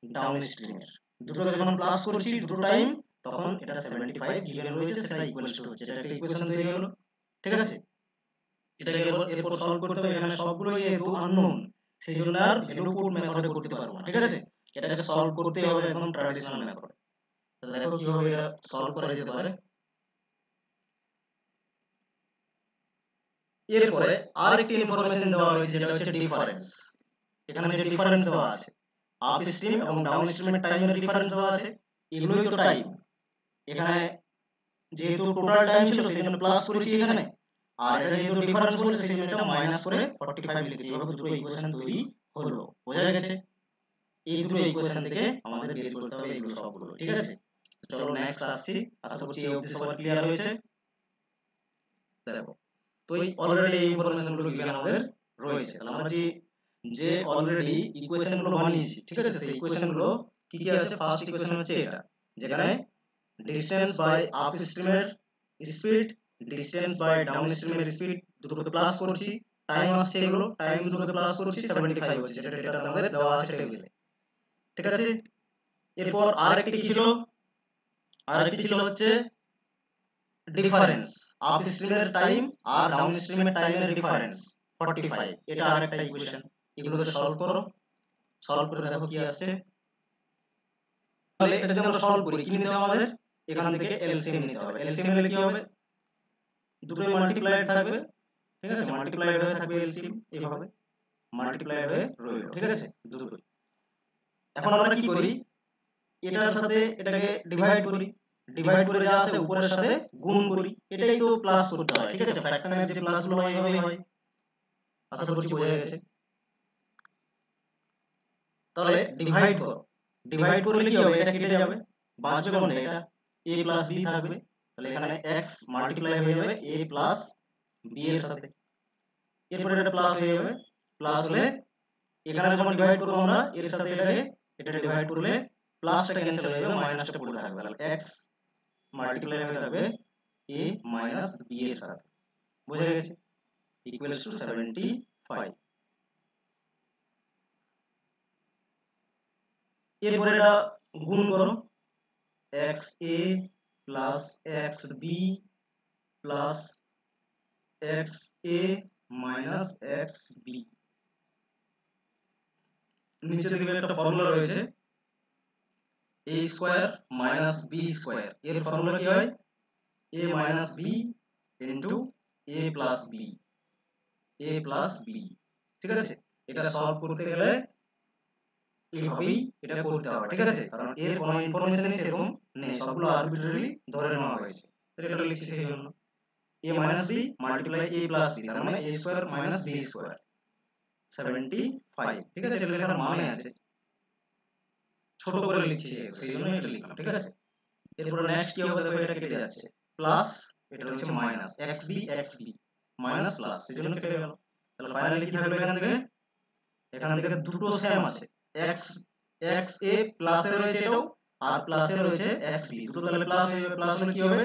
ডাউন স্ট্রিমের, দুটোকে যখন প্লাস করছি দুটো টাইম, তখন এটা 75 গিভেন রয়েছে, সেটা ইকুয়ালস টু হচ্ছে, এটা একটা ইকুয়েশন তৈরি হলো। ঠিক আছে, এটাকে এরপর সলভ করতে হবে। এখানে সবগুলো যেহেতু আননোন, সেই জন্য আর ভ্যালু পুট মেথডে করতে পারবো না। ঠিক আছে, এটাকে সলভ করতে হবে একদম ট্র্যাডিশনাল মেথডে। তো দেখো কিভাবে এটা সলভ করা যেতে পারে। এরপরে আরেকটি ইনফরমেশন দেওয়া রয়েছে, যেটা হচ্ছে ডিফারেন্স। এখানে যে ডিফারেন্স দেওয়া আছে, আপ স্ট্রিম এবং ডাউন স্ট্রিমের টাইমের ডিফারেন্স দেওয়া আছে, এগুলোই তো টাইম। এখানে যেহেতু টোটাল টাইম ছিল সেই জন্য প্লাস করেছি এখানে, আর এটা যেহেতু ডিফারেন্স বলেছে সেই জন্য এটা মাইনাস করে 45 লিখেছি। এভাবে দুটো ইকুয়েশন তৈরি হলো, বোঝা গেছে? এই দুটো ইকুয়েশন থেকে আমাদের বের করতে হবে এগুলো সবগুলো। ঠিক আছে, চলো নেক্সট আসছি। আশা করছি এই অবধি সবার ক্লিয়ার হয়েছে। দেখো, তো এই অলরেডি এই ইনফরমেশন গুলো গিভেন আমাদের রয়েছে। তাহলে আমরা যে অলরেডি ইকুয়েশন গুলো বানিয়েছি, ঠিক আছে, সেই ইকুয়েশন গুলো কি কি আছে? ফার্স্ট ইকুয়েশন হচ্ছে এটা, যেখানে ডিসটেন্স বাই আপ স্ট্রিমের স্পিড, ডিসটেন্স বাই ডাউন স্ট্রিমের স্পিড দুটোকে প্লাস করছি, টাইম আসছে, এগুলো টাইম দুটোকে প্লাস করছি, 75 হচ্ছে, যেটা ডেটাতে আমাদের দেওয়া আছে টেবিলে। ঠিক আছে, এরপর আরেকটি কি ছিল? আরেকটি ছিল হচ্ছে ডিফারেন্স, আপ স্ট্রিমের টাইম আর ডাউন স্ট্রিমের টাইমের ডিফারেন্স 45। এটা আরেকটা ইকুয়েশন। এগুলোকে সলভ করো, সলভ করে দেখো কি আসছে। তাহলে এটা যদি আমরা সলভ করি, কি নিতে হবে আমাদের? এখান থেকে এলসিএম নিতে হবে। এলসিএম নিলে কি হবে? দুটোই মাল্টিপ্লাইড থাকবে। ঠিক আছে, মাল্টিপ্লাইড হয়ে থাকবে এলসিএম, এইভাবে মাল্টিপ্লাইড হয়ে রইল। ঠিক আছে, দুটোই। এখন আমরা কি করি? এটার সাথে এটাকে ডিভাইড করি, ডিভাইড করে যা আছে উপরের সাথে গুণ করি। এটাই তো প্লাস করতে হয়। ঠিক আছে, ফ্র্যাকশনের যে প্লাস গুলো হয় এইভাবেই হয়। আশা করছি বোঝা গেছে। তাহলে ডিভাইড করো, ডিভাইড করলে কি হবে? এটা কেটে যাবে, বাঁচবে কোনটা? এটা a প্লাস b থাকবে। তাহলে এখানে x মাল্টিপ্লাই হয়ে যাবে a প্লাস b এর সাথে, এরপর এটা প্লাস হয়ে যাবে। প্লাস হলে এখানে যখন ডিভাইড করব আমরা এর সাথে এটাকে, এটা ডিভাইড করলে প্লাসটা ক্যান্সেল হয়ে যাবে, মাইনাসটা পড়ে থাকবে। তাহলে x মাল্টিপ্লাই হয়ে থাকবে a মাইনাস b এর সাথে, বোঝা গেছে? Equals to 75। এরপর এটা গুণ করো, xa plus xb plus xa minus xb। নিচের দিকে একটা ফর্মুলা রয়েছে, a square minus b square. এর ফর্মুলা কি হয়? a minus b into a plus b, a plus b। ঠিক আছে, এটা সলভ করতে গেলে এইভাবেই এটা করতে হবে। ঠিক আছে, কারণ এর কোনো ইনফরমেশনই সেরকম নেই, সবগুলো আরবিট্রারিলি ধরে নেওয়া হয়েছে। এটা লিখছি সেই জন্য a minus b multiply a plus b, তার মানে a square minus b square 75। ঠিক আছে, এটা লেখার মানে আছে, ছোট করে লিখছি সেই জন্য এটা লিখলাম। ঠিক আছে, এরপর নেক্সট কি হবে? দেখো এটা কেটে যাচ্ছে, প্লাস এটা হচ্ছে minus, xb xb minus plus, সেজন্য কেটে গেল। তাহলে ফাইনালি কি থাকলো? এখান থেকে দুটো সেম আছে, x xa প্লাসে রয়েছে এটাও, আর প্লাসে রয়েছে xb, দুটো তাহলে প্লাস হয়ে যাবে। প্লাস হলে কি হবে?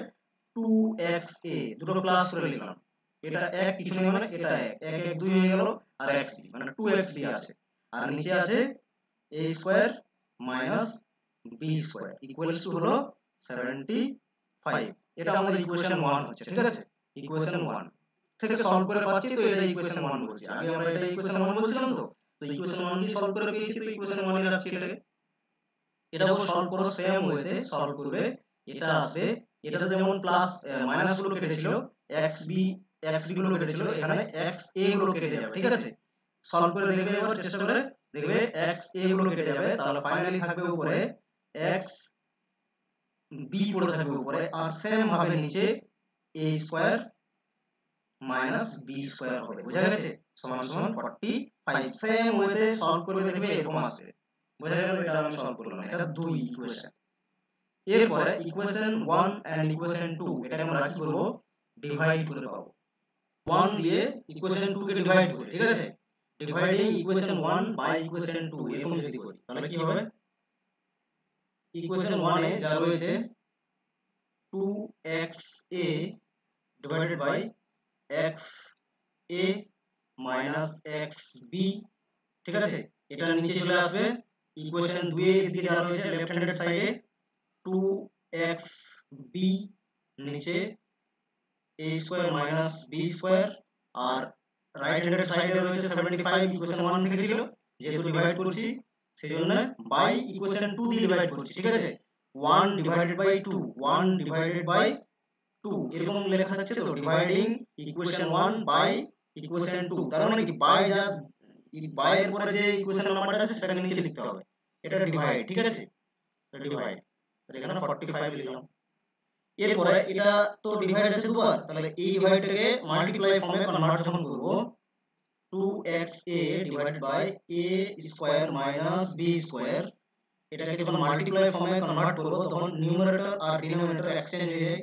2xa, দুটো প্লাস করে লিখলাম। এটা এক কিছু নেই মানে এটা এক, এক এক দুই হয়ে গেল, আর xb মানে 2xb আছে, আর নিচে আছে a square minus b square equals two হলো 75। এটা আমাদের ইকুয়েশন 1 হচ্ছে। ঠিক আছে, ইকুয়েশন 1 থেকে সলভ করে পাচ্ছি, তো এটা ইকুয়েশন 1 বলছি। আগে আমরা এটা ইকুয়েশন 1 বলছিলাম, তো ইকুয়েশন 1 দিয়ে সলভ করে পেয়েছি, তো ইকুয়েশন 1 এ রাখছি এটাকে। এটাও সলভ করো সেম ওয়েতে সলভ করবে। এটা আসবে, এটাতে যেমন প্লাস মাইনাস গুলো কেটেছিল, xb গুলো কেটেছিল, এখানে xa গুলো কেটে যাবে। ঠিক আছে, সলভ করে দেখবে, এবার চেষ্টা করে দেখবে xa গুলো কেটে যাবে। তাহলে ফাইনালি থাকবে উপরে x b পড়ে থাকবে উপরে, আর সেম ভাবে নিচে a square minus b square হবে, বোঝা গেছে? সমান সমান 45। সেম ওয়েতে সলভ করবে, দেখবে এরকম আসবে, বোঝা গেল? এটা আমি সলভ করলাম, এটা দুই ইকুয়েশন। এরপরে ইকুয়েশন 1 এন্ড ইকুয়েশন 2 এটাকে আমরা কি করব? ডিভাইড করে পাবো। 1 দিয়ে ইকুয়েশন 2 কে ডিভাইড করি। ঠিক আছে, ডিভাইডিং ইকুয়েশন 1 বাই ইকুয়েশন 2 এরকম যদি করি, তাহলে কি হবে? ইকুয়েশন 1 এ যা রয়েছে 2xa divided by xa minus xb। ঠিক আছে, এটা নিচে চলে আসবে ইকুয়েশন 2 এর দিকে যা রয়েছে লেফট হ্যান্ডেড সাইডে 2xb নিচে a square minus b square, আর রাইট হ্যান্ডেড সাইডে রয়েছে 75 ইকুয়েশন 1 থেকে ছিল, যেহেতু ডিভাইড করছি সেজন্য বাই ইকুয়েশন 2 দিয়ে ডিভাইড করছি। ঠিক আছে, 1 ডিভাইডেড বাই 2, 1 ডিভাইডেড বাই 2 এরকম লেখা থাকছে তো, ডিভাইডিং ইকুয়েশন 1 বাই ইকুয়েশন 2, তার মানে কি বাই যা বাই এর পরে যে ইকুয়েশন নাম্বারটা আছে সেটাকে নিচে লিখতে হবে, এটা ডিভাইড। ঠিক আছে, ডিভাইড, তাহলে এখানে 45 লিখলাম। এরপরে এটা তো ডিভাইড আছে দুবার, তাহলে এই ডিভাইডটাকে মাল্টিপ্লাই ফর্মে কনভার্ট যখন করব, 2xa divided by a square minus b square, এটাকে যখন মাল্টিপ্লাই ফর্মে কনভার্ট করব তখন নিউমারেটর আর ডিনোমিনেটর এক্সচেঞ্জ হয়ে যায়,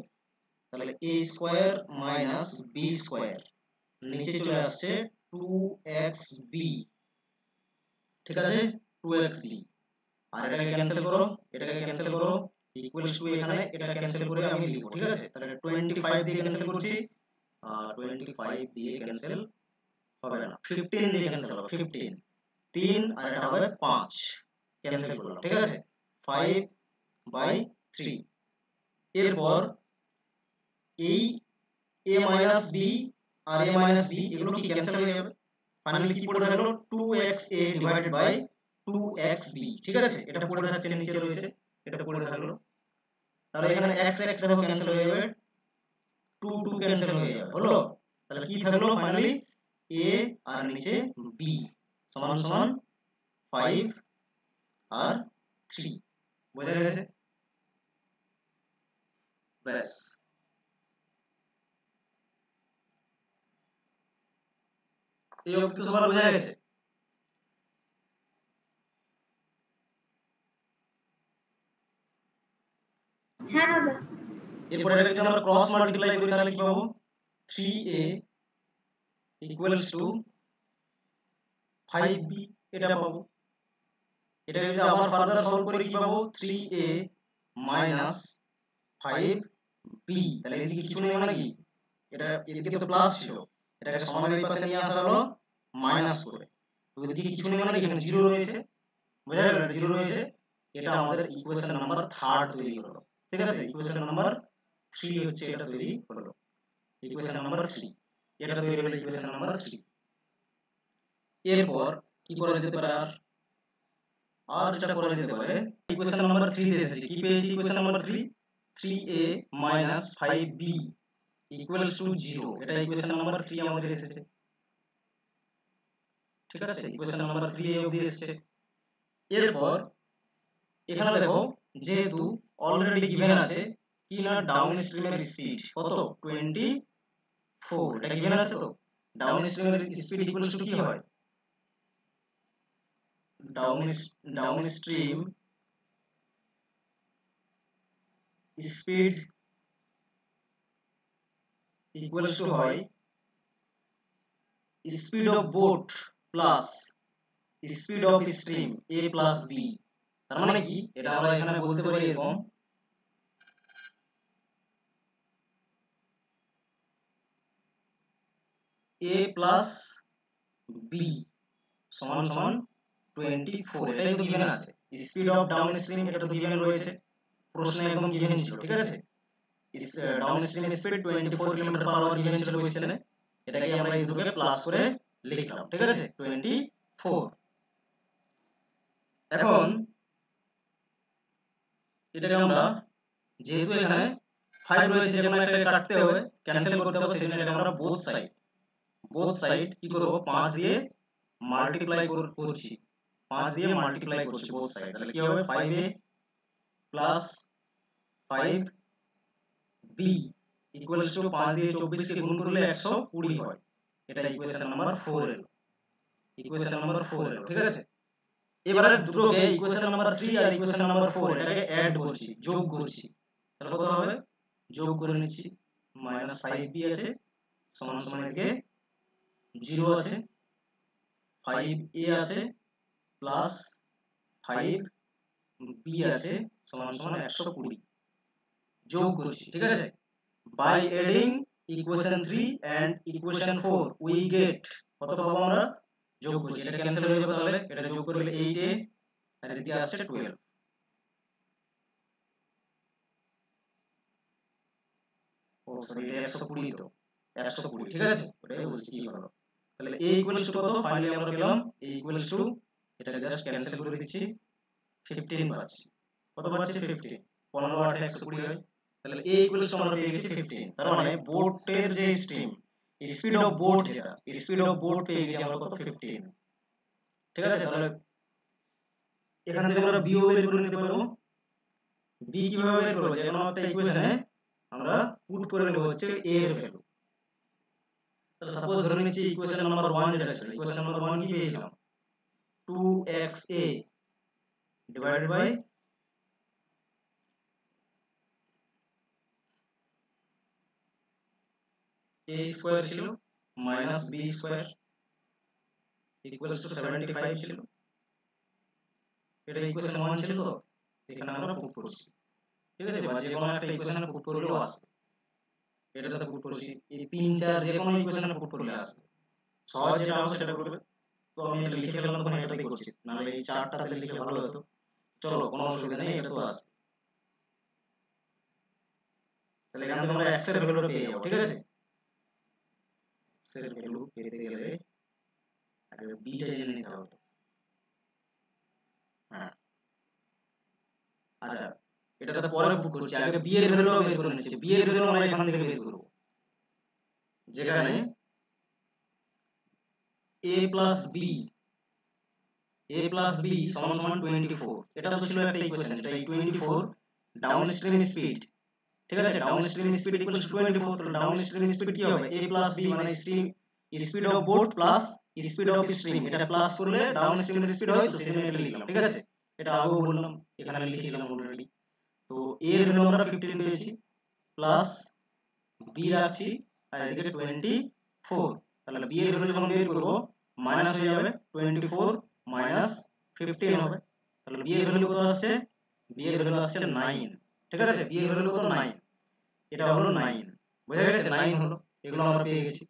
তাহলে a square minus b square নিচে চলে আসছে 2xb। ঠিক আছে, 2xb, আর এটাকে ক্যান্সেল করো, এটাকে ক্যান্সেল করো, ইকুয়ালস টু এখানে এটা ক্যান্সেল করে আমি লিখব। ঠিক আছে, তাহলে 25 দিয়ে ক্যান্সেল করছি, আর 25 দিয়ে ক্যান্সেল হবে না, 15 দিয়ে ক্যান্সেল হবে, 15 3 আর এটা হবে 5, ক্যান্সেল করলাম। ঠিক আছে, 5/3। এরপর এই a মাইনাস b আর a মাইনাস b এগুলো কি ক্যান্সেল হয়ে যাবে, ফাইনালি কি পড়ে থাকলো 2xa ডিভাইডেড বাই 2xb। ঠিক আছে, এটা পড়ে থাকছে নিচে রয়েছে, এটা পড়ে থাকলো, তাহলে এখানে x x দেখো ক্যান্সেল হয়ে যাবে, 2 2 ক্যান্সেল হয়ে যাবে, হলো। তাহলে কি থাকলো ফাইনালি a আর নিচে b সমান সমান 5 আর 3। বোঝা গেছে? ব্যাস, এই অবধি তো সবার বোঝা গেছে। হ্যাঁ দাদা। এরপরে এটা যদি আমরা ক্রস মাল্টিপ্লাই করি তাহলে কি পাবো, 3a ইকুয়ালস টু 5b, এটা পাবো। এটা যদি আবার ফার্দার সলভ করি কি পাবো, 3a মাইনাস 5b, তাহলে এদিকে কিছু নেই মানে কি, এটা এদিকে তো প্লাস ছিল, এটাকে সমানের এই পাশে নিয়ে আসা হলো মাইনাস করে, তো এদিকে কিছু নেই মানে কি এখানে 0 রয়েছে, বোঝা গেল, এটা 0 রয়েছে, এটা আমাদের ইকুয়েশন নাম্বার 3 তৈরি হলো। ঠিক আছে, ইকুয়েশন নাম্বার 3 হচ্ছে এটা তৈরি হলো, ইকুয়েশন নাম্বার 3, এটা তৈরি হলো ইকুয়েশন নাম্বার 3। এরপর কি করা যেতে পারে, আর যেটা করা যেতে পারে, ইকুয়েশন নাম্বার 3 তে এসেছে, কি পেয়েছি equation number 3, 3a 5b equals to 0, এটা ইকুয়েশন নাম্বার 3 আমাদের এসেছে। ঠিক আছে, ইকুয়েশন নাম্বার 3 এ অবধি এসেছে। এরপর এখানে দেখো, যেহেতু অলরেডি গিভেন আছে কি না, ডাউন স্ট্রিমের স্পিড কত, 24, এটা গিভেন আছে তো, ডাউন স্ট্রিমের স্পিড ইকুয়ালস টু কি হয়, downstream speed equals to হয় speed of boat plus speed of stream a plus b। তার মানে কি, এটা আমরা এখানে বলতে পারি এরকম, a প্লাস b সমান সমান 24, এটাই তো গিভেন আছে। স্পিড অফ ডাউন স্ট্রিম এটা তো গিভেন রয়েছে, প্রশ্নে একদম গিভেন ছিল। ঠিক আছে, downstream speed 24 kilometre per hour given ছিল কোশ্চেনে, এটাকে আমরা এই দুটোকে প্লাস করে লিখলাম। ঠিক আছে, 24। এখন এটাকে আমরা, যেহেতু এখানে 5 রয়েছে, যে কোনো একটাকে কাটতে হবে, ক্যান্সেল করতে হবে, সেজন্য এটাকে আমরা বোথ সাইড কি করব, 5 দিয়ে মাল্টিপ্লাই করছি, 5 দিয়ে মাল্টিপ্লাই করছি বোথ সাইড, তাহলে কি হবে 5a plus 5b equals to 5 দিয়ে 24 কে গুণ করলে 120 হয়, এটা ইকুয়েশন নাম্বার 4 এলো, ইকুয়েশন নাম্বার 4 এলো। ঠিক আছে, এবারে দুটোকে ইকুয়েশন নাম্বার 3 আর ইকুয়েশন নাম্বার 4 এটাকে অ্যাড করছি, যোগ করছি, তাহলে কত হবে, যোগ করে নিচ্ছি, মাইনাস 5b আছে সমান সমান এদিকে 0 আছে, 5a আছে প্লাস 5b আছে সমান সমান 120, যোগ করছি। ঠিক আছে, by adding equation 3 and equation 4 we get, কত পাবো আমরা, যোগ করছি, এটা ক্যান্সেল হয়ে যাবে, তাহলে এটা যোগ করলে 8a আর এদিকে আসছে 12। ও সরি, এটা 120 তো, 120 ঠিক আছে, ওটাই বলছি কি হলো। তাহলে a ইকুয়ালস টু কত ফাইনালি আমরা পেলাম, a ইকুয়ালস টু, এটাকে জাস্ট ক্যান্সেল করে দিচ্ছি, 15 পাচ্ছি। কত পাচ্ছি? 15। 15 8 120 হয়। তাহলে a ইকুয়ালস টু আমরা পেয়ে গেছি 15। তার মানে বোটের যে স্ট্রিম, স্পিড অফ বোট, যেটা স্পিড অফ বোট পেয়ে গেছি আমরা কত? 15। ঠিক আছে, তাহলে এখান থেকে আমরা b ও বের করে নিতে পারবো। b কিভাবে বের করব? যে কোনো একটা ইকুয়েশনে আমরা পুট করে নেব হচ্ছে a এর ভ্যালু। তাহলে সাপোজ ধরে নিচ্ছি ইকুয়েশন নাম্বার 1 যেটা ছিল, ইকুয়েশন নাম্বার 1 কি পেয়েছিলাম? 2xa divided by a square ছিল minus b square equals to 75 ছিল। এটা ইকুয়েশন 1 ছিল, তো এখানে আমরা পুট করছি। ঠিক আছে, বা যে কোনো একটা ইকুয়েশনে পুট করলেও আসবে। এটাতে পুট করছি, এই 3 4 যে কোনো ইকুয়েশনে পুট করলে আসবে। সহজ যেটা হবে সেটা করবে। তো আমি এটা লিখে ফেললাম, তখন এটাতেই করছি, নাহলে এই চারটাতে লিখলে ভালো হতো। চলো, কোনো অসুবিধা নেই, এটা তো আসবে। তাহলে এখান থেকে আমরা x এর ভ্যালুটা পেয়ে যাবো। ঠিক আছে, x এর ভ্যালু পেতে গেলে আগে b টা জেনে নিতে হবে। হ্যাঁ, আচ্ছা, এটাতে পরে পুট করছি, আগে b এর ভ্যালুটা বের করে নিচ্ছি। b এর ভ্যালু আমরা এখান থেকে বের করব, যেখানে a প্লাস b সমান সমান 24। এটা তো ছিল একটা ইকুয়েশন, যেটা এই 24 ডাউনস্ট্রিম স্পিড। ঠিক আছে, ডাউনস্ট্রিম স্পিড ইকুয়ালস টু 24। তাহলে ডাউনস্ট্রিম স্পিড কি হবে? a প্লাস b মানে stream speed of boat plus speed of stream, এটা প্লাস করলে ডাউনস্ট্রিম স্পিড হয়, তো সেজন্য এটা লিখলাম। ঠিক আছে, এটা আগেও বললাম, এখানে লিখেছিলাম অলরেডি। তো a এর ভ্যালু আমরা 15 পেয়েছি, প্লাস b রাখছি, আর এদিকে 24। তাহলে b এর ভ্যালু যখন বের করব মাইনাস হয়ে যাবে, 24 মাইনাস 15 হবে। তাহলে b এর ভ্যালু কত আসছে? b এর ভ্যালু আসছে 9। ঠিক আছে, b এর ভ্যালু কত? 9। এটা হলো 9, বোঝা গেছে? 9 হলো, এগুলো আমরা পেয়ে গেছি।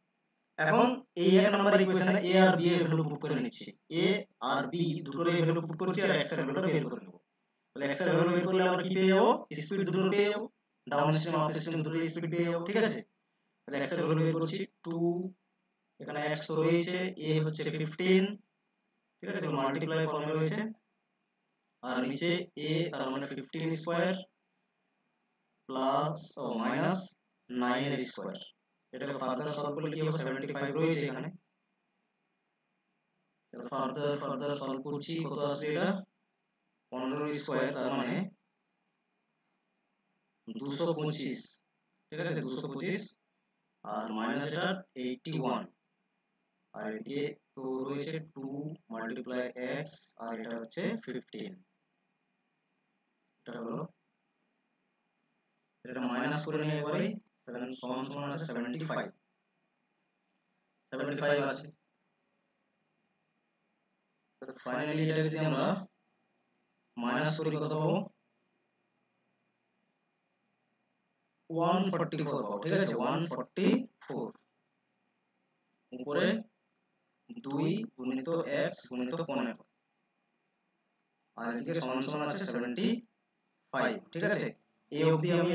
এখন এই এক নাম্বার ইকুয়েশনে a আর b এর ভ্যালু পুট করে নিচ্ছি। a আর b দুটোর ভ্যালু পুট করছি, আর x এর ভ্যালুটা বের করে নেব। তাহলে x এর ভ্যালু বের করলে আমরা কি পেয়ে যাব? স্পিড দুটোর পেয়ে যাব, ডাউন স্ট্রিম আপ স্ট্রিম দুটোর স্পিড পেয়ে যাব। ঠিক আছে, তাহলে x এর ভ্যালু বের করছি 2, এখানে x তো রয়েছে, a হচ্ছে 15। ঠিক আছে, এগুলো মাল্টিপ্লাই ফর্মে রয়েছে, আর নিচে a তার মানে 15 স্কয়ার প্লাস ও মাইনাস 9 এর স্কয়ার। এটাকে ফার্দার সলভ করলে কি হবে? 75 রয়েছে এখানে। তাহলে ফার্দার সলভ করছি, কত আসবে? এটা 15 স্কয়ার, তার মানে 225। ঠিক আছে, 225, আর মাইনাস এটা 81, আর এদিকে তো রয়েছে 2 মাল্টিপ্লাই x, আর এটা হচ্ছে 15। এটা হলো, এটা মাইনাস করে নিয়ে একবারে 7 সমান সমান আছে 75, 75 আছে। তো ফাইনালি এটা যদি আমরা মাইনাস করি কত পাবো? 144 পাবো। ঠিক আছে, 144 উপরে 2 গুণিত x গুণিত 15, আর এদিকে সমান সমান আছে 75। ঠিক আছে, এই অবধি আমি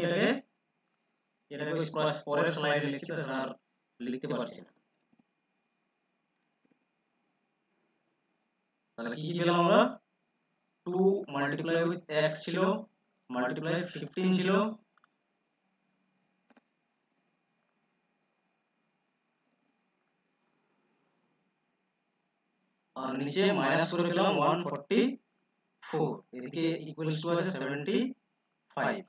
এটাকে ওই পরের স্লাইডে লিখছি, তাহলে আর লিখতে পারছি না। তাহলে কি কি পেলাম আমরা? 2 মাল্টিপ্লাই উইথ x ছিল, মাল্টিপ্লাই 15 ছিল, আর নিচে মাইনাস করে পেলাম 144, এদিকে ইকুয়ালস টু আছে 75।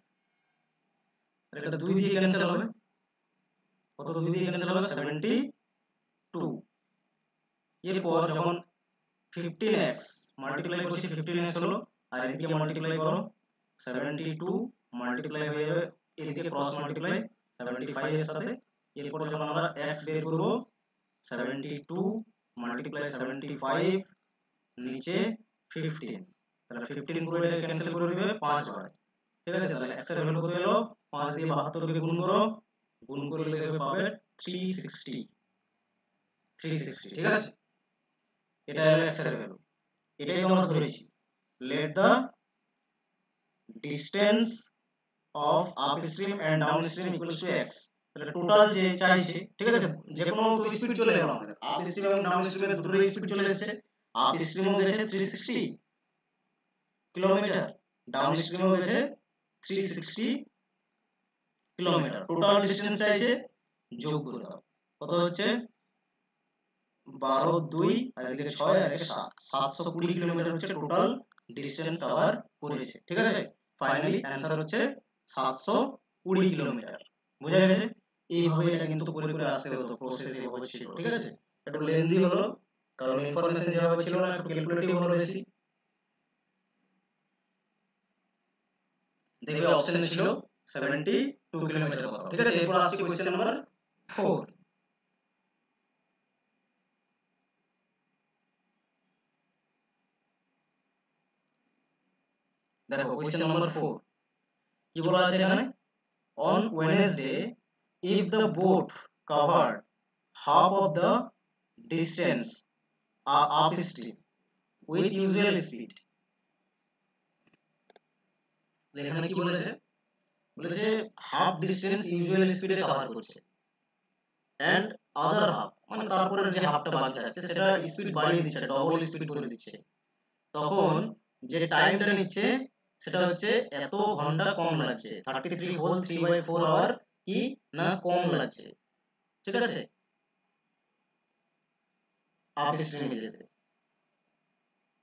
এটা 2 দিয়ে ক্যান্সেল হবে, কত 2 দিয়ে ক্যান্সেল হবে? 72। এরপর যখন 15x মাল্টিপ্লাই করছি, 15x হলো, আর এদিকে মাল্টিপ্লাই করো, 72 মাল্টিপ্লাই হয়ে যাবে, এদিকে ক্রস মাল্টিপ্লাই 75 এর সাথে। এরপর যখন আমরা x বের করব, 72 মাল্টিপ্লাই 75 নিচে 15, তাহলে 15 পুরো এটা ক্যান্সেল করে দিবে 5 বার। ঠিক আছে, তাহলে x এর ভ্যালু কত এলো? 5 দিয়ে 72 কে গুণ করো, গুণ করলে দেখবে পাবে 360। ঠিক আছে, এটা হলো x এর ভ্যালু, এটাই তো আমরা ধরেছি। let the distance of upstream and downstream equals to x। তাহলে টোটাল যে চাইছে, ঠিক আছে, যে কোনো তো স্পিড চলে গেল আমাদের, আপস্ট্রিম এবং ডাউনস্ট্রিমে দুটোই স্পিড চলে এসেছে। আপস্ট্রিমও গেছে 360 কিলোমিটার, ডাউনস্ট্রিমও গেছে 360 কিলোমিটার। টোটাল ডিসটেন্স চাইছে, যোগ করে দাও, কত হচ্ছে 12 2 আর এদিকে 6 আর এদিকে 7, 720 কিলোমিটার হচ্ছে টোটাল ডিসটেন্স কভার করেছে। ঠিক আছে, ফাইনালি অ্যানসার হচ্ছে 720 কিলোমিটার। বুঝা গেছে? এইভাবে এটা কিন্তু করে করে আসতে হতো, প্রসেস এভাবে ছিল। ঠিক আছে, একটু লেন্দি হলো কারণ ইনফরমেশন যেভাবে ছিল না, একটু ক্যালকুলেটিভ হলো বেশি। দেখবে অপশনে ছিল 72 কিলোমিটার কথা। ঠিক আছে, এরপর আসছে কোশ্চেন নাম্বার 4। দেখো কোশ্চেন নাম্বার 4 কি বলা আছে এখানে, on Wednesday if the boat covered half of the distance upstream with usual speed। এখানে কি বলেছে, বলেছে হাফ ডিসটেন্স ইউজুয়াল স্পিডে কভার করছে এন্ড আদার হাফ, মানে তারপরে যে হাফটা বাকি থাকছে সেটা স্পিড বাড়িয়ে দিচ্ছে, ডবল স্পিড করে দিচ্ছে, তখন যে টাইমটা নিচ্ছে সেটা হচ্ছে এত ঘন্টা কম লাগছে, 33 হোল 3/4 আওয়ার কি না কম লাগছে। ঠিক আছে, আপস্ট্রিমে যেতে।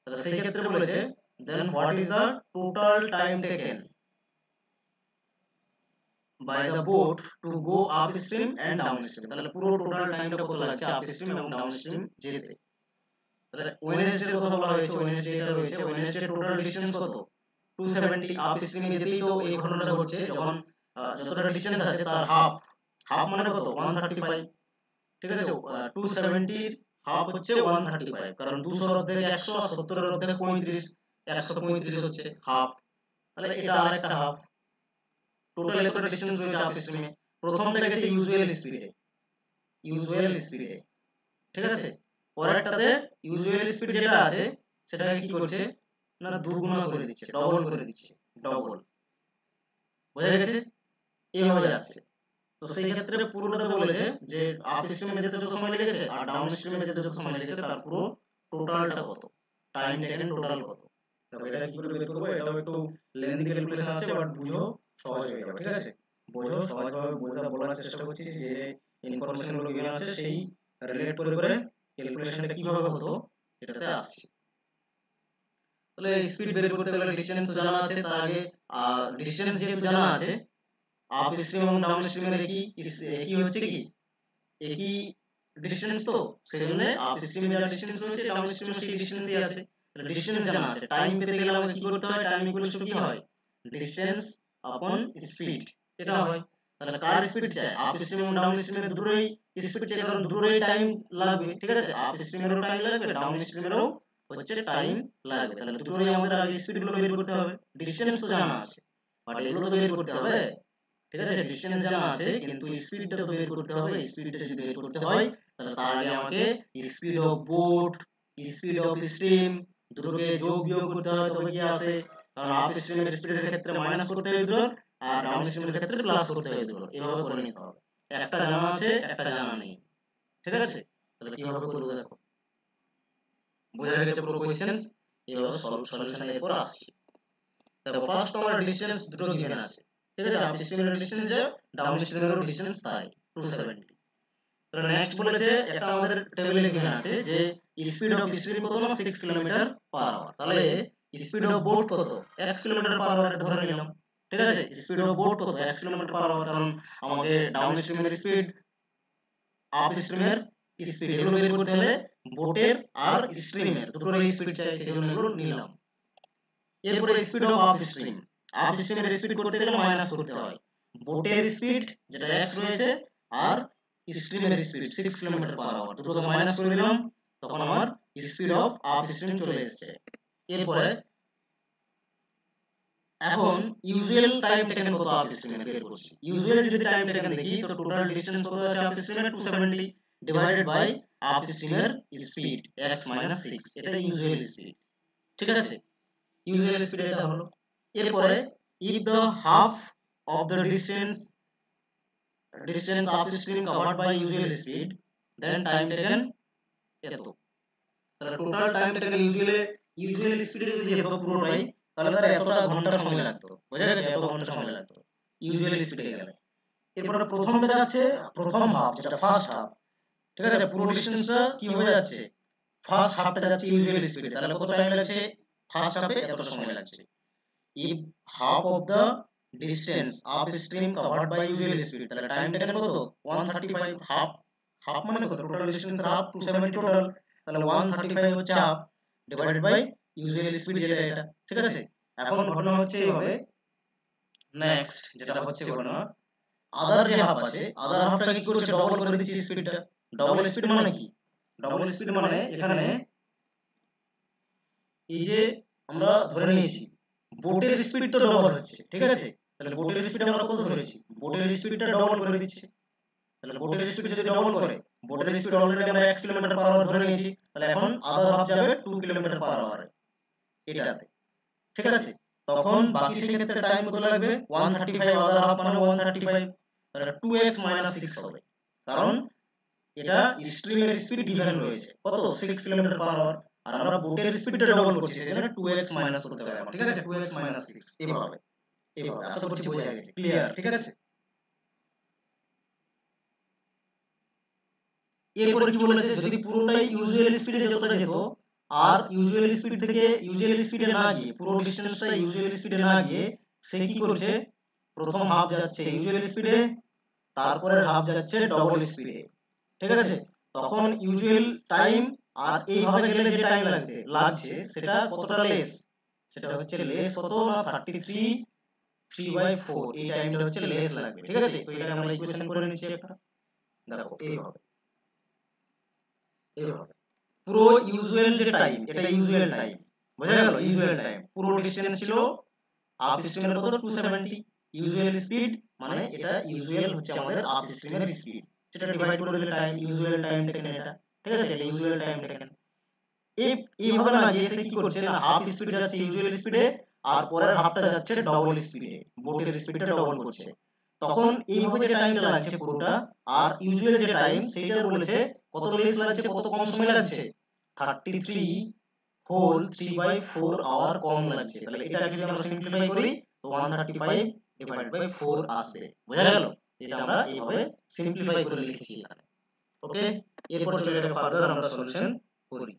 তাহলে সেই ক্ষেত্রে বলেছে then what is the total time taken by the boat to go upstream and downstream. তাহলে পুরো টোটাল টাইমটা কত লাগছে আপস্ট্রিম এবং ডাউনস্ট্রিম যেতে। তাহলে ওয়েডনেসডে কথা বলা হয়েছে, ওয়েডনেসডে এটা রয়েছে, ওয়েডনেসডে টোটাল ডিসটেন্স কত 270। আপস্ট্রিমে যেতেই তো এই ঘটনাটা ঘটছে, যখন যতটা ডিসটেন্স আছে তার হাফ, হাফ মানে কত 135। ঠিক আছে, 270 এর হাফ হচ্ছে 135, কারণ 200 এর অর্ধেক 100 আর 70 এর অর্ধেক 35, 135 হচ্ছে হাফ। তাহলে এটা আরেকটা হাফ, টোটাল এতটা ডিসটেন্স রয়েছে আপস্ট্রিমে। প্রথমটা গেছে ইউজুয়াল স্পিডে, ইউজুয়াল স্পিডে। ঠিক আছে, পরেরটাতে ইউজুয়াল স্পিড যেটা আছে সেটাকে কি করছে না দুগুণা করে দিচ্ছে, ডবল করে দিচ্ছে, ডবল। বোঝা গেছে? এইভাবে যাচ্ছে। তো সেই ক্ষেত্রে পুরোটাতে বলেছে যে আপ স্ট্রিমে যেতে যত সময় লেগেছে আর ডাউন স্ট্রিমে যেতে যত সময় লেগেছে তার পুরো টোটালটা কত, টাইম টেকেন টোটাল কত। তবে এটা কি করে বের করব, এটাও একটু লেন্দি ক্যালকুলেশন আছে, বাট বুঝো সহজ হয়ে যাবে। ঠিক আছে, বুঝো সহজভাবে বলার চেষ্টা করছি, যে ইনফরমেশন গুলো গিয়ে আছে সেই রিলেট করে করে ক্যালকুলেশনটা কিভাবে হতো এটাতে আসছি। তাহলে স্পিড বের করতে গেলে ডিসটেন্স তো জানা আছে, তার আগে ডিসটেন্স যেহেতু জানা আছে, আপ স্ট্রিম এবং ডাউন স্ট্রিমের একই হচ্ছে কি একই ডিসটেন্স, তো সেই জন্য আপ স্ট্রিমে যা ডিসটেন্স রয়েছে ডাউন স্ট্রিমে সেই ডিসটেন্সই আছে। তাহলে ডিসটেন্স জানা আছে, টাইম পেতে গেলে আমাকে কি করতে হয়, টাইম ইকুয়ালস টু কি হয় ডিসটেন্স আপন স্পিড, এটা হয়। তাহলে কার স্পিড চাই, আপ স্ট্রিম এবং ডাউন স্ট্রিমের দুটোরই স্পিড চাই, কারণ দুটোরই টাইম লাগবে। ঠিক আছে, আপ স্ট্রিমেরও টাইম লাগবে, ডাউন স্ট্রিমেরও হচ্ছে টাইম লাগবে। তাহলে দুটোরই আমাদের আগে স্পিড গুলো বের করতে হবে, ডিসটেন্স তো জানা আছে বাট এগুলো তো বের করতে হবে। ঠিক আছে, ডিসটেন্স জানা আছে কিন্তু স্পিডটা তো বের করতে হবে। স্পিডটা যদি বের করতে হয় তাহলে তার আগে আমাকে speed of boat, speed of stream দুটোকে যোগ বিয়োগ করতে হয়, তবে কি আসে, কারণ আপ স্ট্রিমের স্পিডের ক্ষেত্রে মাইনাস করতে হয় দুটোর, আর ডাউন স্ট্রিমের ক্ষেত্রে প্লাস করতে হয় দুটোর। এভাবে করে নিতে হবে, একটা জানা আছে একটা জানা নেই। ঠিক আছে, তাহলে কিভাবে করব দেখো, বোঝা গেছে পুরো কোশ্চেন। এভাবে সলিউশন এরপর আসছে। দেখো ফার্স্ট তোমার ডিসটেন্স দুটো গিভেন আছে। ঠিক আছে, আপ স্ট্রিমের ডিসটেন্স যা, ডাউন স্ট্রিমেরও ডিসটেন্স তাই 270। তাহলে নেক্সট বলেছে একটা আমাদের টেবিলে গিভেন আছে যে স্পিড অফ স্ট্রিম কত না 6 কিলোমিটার পার আওয়ার। তাহলে স্পিড অফ বোট কত, x কিলোমিটার পার আওয়ার ধরে নিলাম। ঠিক আছে, স্পিড অফ বোট কত, x কিলোমিটার পার আওয়ার, কারণ আমাকে ডাউন স্ট্রিমের স্পিড আপ স্ট্রিমের স্পিড এগুলো বের করতে হলে বোটের আর স্ট্রিমের দুটোর স্পিড চাই, সেজন্য এগুলো নিলাম। এরপরে স্পিড অফ আপ স্ট্রিম, আপ স্ট্রিমের স্পিড করতে গেলে মাইনাস করতে হয় বোটের স্পিড যেটা x রয়েছে আর স্ট্রিমের স্পিড 6 কিলোমিটার পার আওয়ার, দুটোকে মাইনাস করে দিলাম, তখন আমার স্পিড অফ আপ স্ট্রিম চলে এসেছে। এরপরে এখন ইউজুয়াল টাইম টেকেন কত আপ স্ট্রিমে বের করছি। ইউজুয়ালি যদি টাইম টেকেন দেখি তো টোটাল ডিসটেন্স কত আছে আপ স্ট্রিমে 270 ডিভাইডেড বাই আপ স্ট্রিমের স্পিড x - 6, এটা ইউজুয়াল স্পিড। ঠিক আছে, ইউজুয়াল স্পিড এটা হলো। এরপরে if the half of the distance upstream covered by usual speed then time taken এত। তাহলে টোটাল টাইম টেকেন ইউজুয়াল স্পিডে যদি যেত পুরোটাই, তাহলে তার এতটা ঘন্টা সময় লাগতো, বোঝা গেছে, এত ঘন্টা সময় লাগতো ইউজুয়াল স্পিডে গেলে। এরপরে প্রথম দেখাচ্ছে প্রথম হাফ, যেটা ফার্স্ট হাফ, ঠিক আছে, পুরো ডিসটেন্সটা কি হয়ে যাচ্ছে, ফার্স্ট হাফটা যাচ্ছে ইউজুয়াল স্পিডে, তাহলে কত টাইম লাগছে, ফার্স্ট হাফে এত সময় লাগছে। if half of the distance upstream covered by usual speed, তাহলে টাইম টেকেন কত 135, হাফ, হাফ মানে কত, টোটাল ডিসটেন্স হাফ 270 টোটাল, তাহলে 135 হচ্ছে half divided by usual speed যেটা এটা, ঠিক আছে। এখন ঘটনা হচ্ছে এইভাবে, নেক্সট যেটা হচ্ছে ঘটনা, আদার যে হাফ আছে, আদার হাফটা কি করছে, ডবল করে দিচ্ছে স্পিডটা। ডবল স্পিড মানে কি, ডবল স্পিড মানে এখানে এই যে আমরা ধরে নিয়েছি বোটের স্পিড তো ডবল হচ্ছে, ঠিক আছে, তাহলে বোটের স্পিড আমরা কত ধরেছি, বোটের স্পিডটা ডবল করে দিচ্ছে, তাহলে বোটের স্পিড যদি ডবল করে, বোটের স্পিড অলরেডি আমরা 1 কিলোমিটার পার আওয়ার ধরে নিয়েছি, তাহলে এখন আদার হাফ যাবে 2 কিলোমিটার পার আওয়ারে এটাতে, ঠিক আছে। তখন বাকি সেই ক্ষেত্রে টাইম কত লাগবে, 135, আদার হাফ মানে 135, তাহলে 2x 6 হবে, কারণ এটা স্ট্রিমের স্পিড গিভেন রয়েছে কত 6 কিলোমিটার পার আওয়ার, আর আমরা বোটের স্পিডটা ডবল করছি, সেজন্য 2x মাইনাস করতে হবে এখন, ঠিক আছে, 2x 6 এভাবে, এভাবে আশা করছি বোঝা গেছে, ক্লিয়ার, ঠিক আছে। এরপরে কি বলেছে, যদি পুরোটাই ইউজুয়াল স্পিডে যতটা যেত, আর ইউজুয়াল স্পিড থেকে ইউজুয়াল স্পিডে না গিয়ে, পুরো ডিসটেন্সটা ইউজুয়াল স্পিডে না গিয়ে সে কি করছে, প্রথম হাফ যাচ্ছে ইউজুয়াল স্পিডে, তারপরের হাফ যাচ্ছে ডবল স্পিডে, ঠিক আছে, তখন ইউজুয়াল টাইম আর এইভাবে গেলে যে টাইম লাগছে সেটা কতটা লেস, সেটা হচ্ছে লেস কত না 33 3/4, এই টাইমটা হচ্ছে লেস লাগবে, ঠিক আছে। তো এটাকে আমরা ইকুয়েশন করে নিচ্ছি একটা, দেখো এইভাবে, এইভাবে পুরো ইউজুয়াল যে টাইম, এটা ইউজুয়াল টাইম, বোঝা গেল, ইউজুয়াল টাইম পুরো ডিসটেন্স ছিল আপ স্ট্রিমের কত 270, ইউজুয়াল স্পিড মানে এটা ইউজুয়াল হচ্ছে আমাদের আপ স্ট্রিমের স্পিড, সেটা ডিভাইড করে দিলে টাইম, ইউজুয়াল টাইম টেকেন এটা, ঠিক আছে, এটা ইউজুয়াল টাইম টেকেন। এইভাবে না গিয়ে সে কি করছে না, হাফ স্পিড যাচ্ছে ইউজুয়াল স্পিডে, আর পরের হাফটা যাচ্ছে ডবল স্পিডে, বোটের স্পিডটা ডবল করছে, তখন এইভাবে যে টাইমটা লাগছে পুরোটা, আর ইউজুয়াল যে টাইম সেইটা বলেছে কত লেস লাগছে, কত কম সময় লাগছে, 33 হোল 3/4 আওয়ার কম লাগছে, তাহলে এটাকে যদি আমরা সিম্পলিফাই করি তো 135 ডিভাইড বাই 4 আসবে, বোঝা গেল, এটা আমরা এইভাবে সিম্পলিফাই করে লিখেছি এখানে, ওকে। এরপর চলে এটাকে ফার্দার আমরা সলিউশন করি।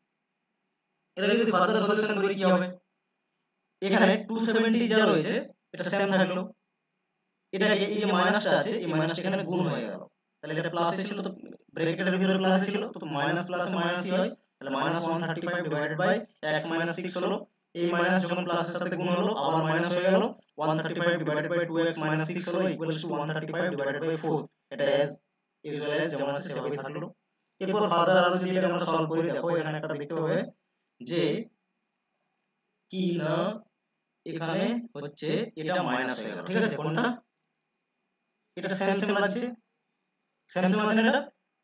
এটা যদি ফার্দার সলিউশন করি কি হবে, এখানে 270 যা রয়েছে এটা সেম থাকলো, এটাকে এই যে মাইনাসটা আছে এই মাইনাসটা এখানে গুণ হয়ে গেল, তাহলে এটা প্লাসে ছিল তো ব্র্যাকেটের ভিতরে প্লাসে ছিল তো মাইনাস প্লাসে মাইনাসই হয়, তাহলে -135 ডিভাইডেড বাই x 6 হলো, এই মাইনাস যখন প্লাসের সাথে গুণ হলো আবার মাইনাস হয়ে গেল, 135 ডিভাইডেড বাই 2x 6 হলো ইকুয়ালস টু 135 ডিভাইডেড বাই 4, এটা অ্যাজ ইউজুয়াল অ্যাজ যেমন আছে সেভাবেই থাকলো। এরপর ফার্দার আরো যদি এটা আমরা সলভ করি, দেখো এখানে একটা দেখতে হবে যে কি না, এখানে হচ্ছে এটা মাইনাস হয়ে গেল, ঠিক আছে, কোনটা, এটা সেম সেম লাগছে, সেম সেম আছে না,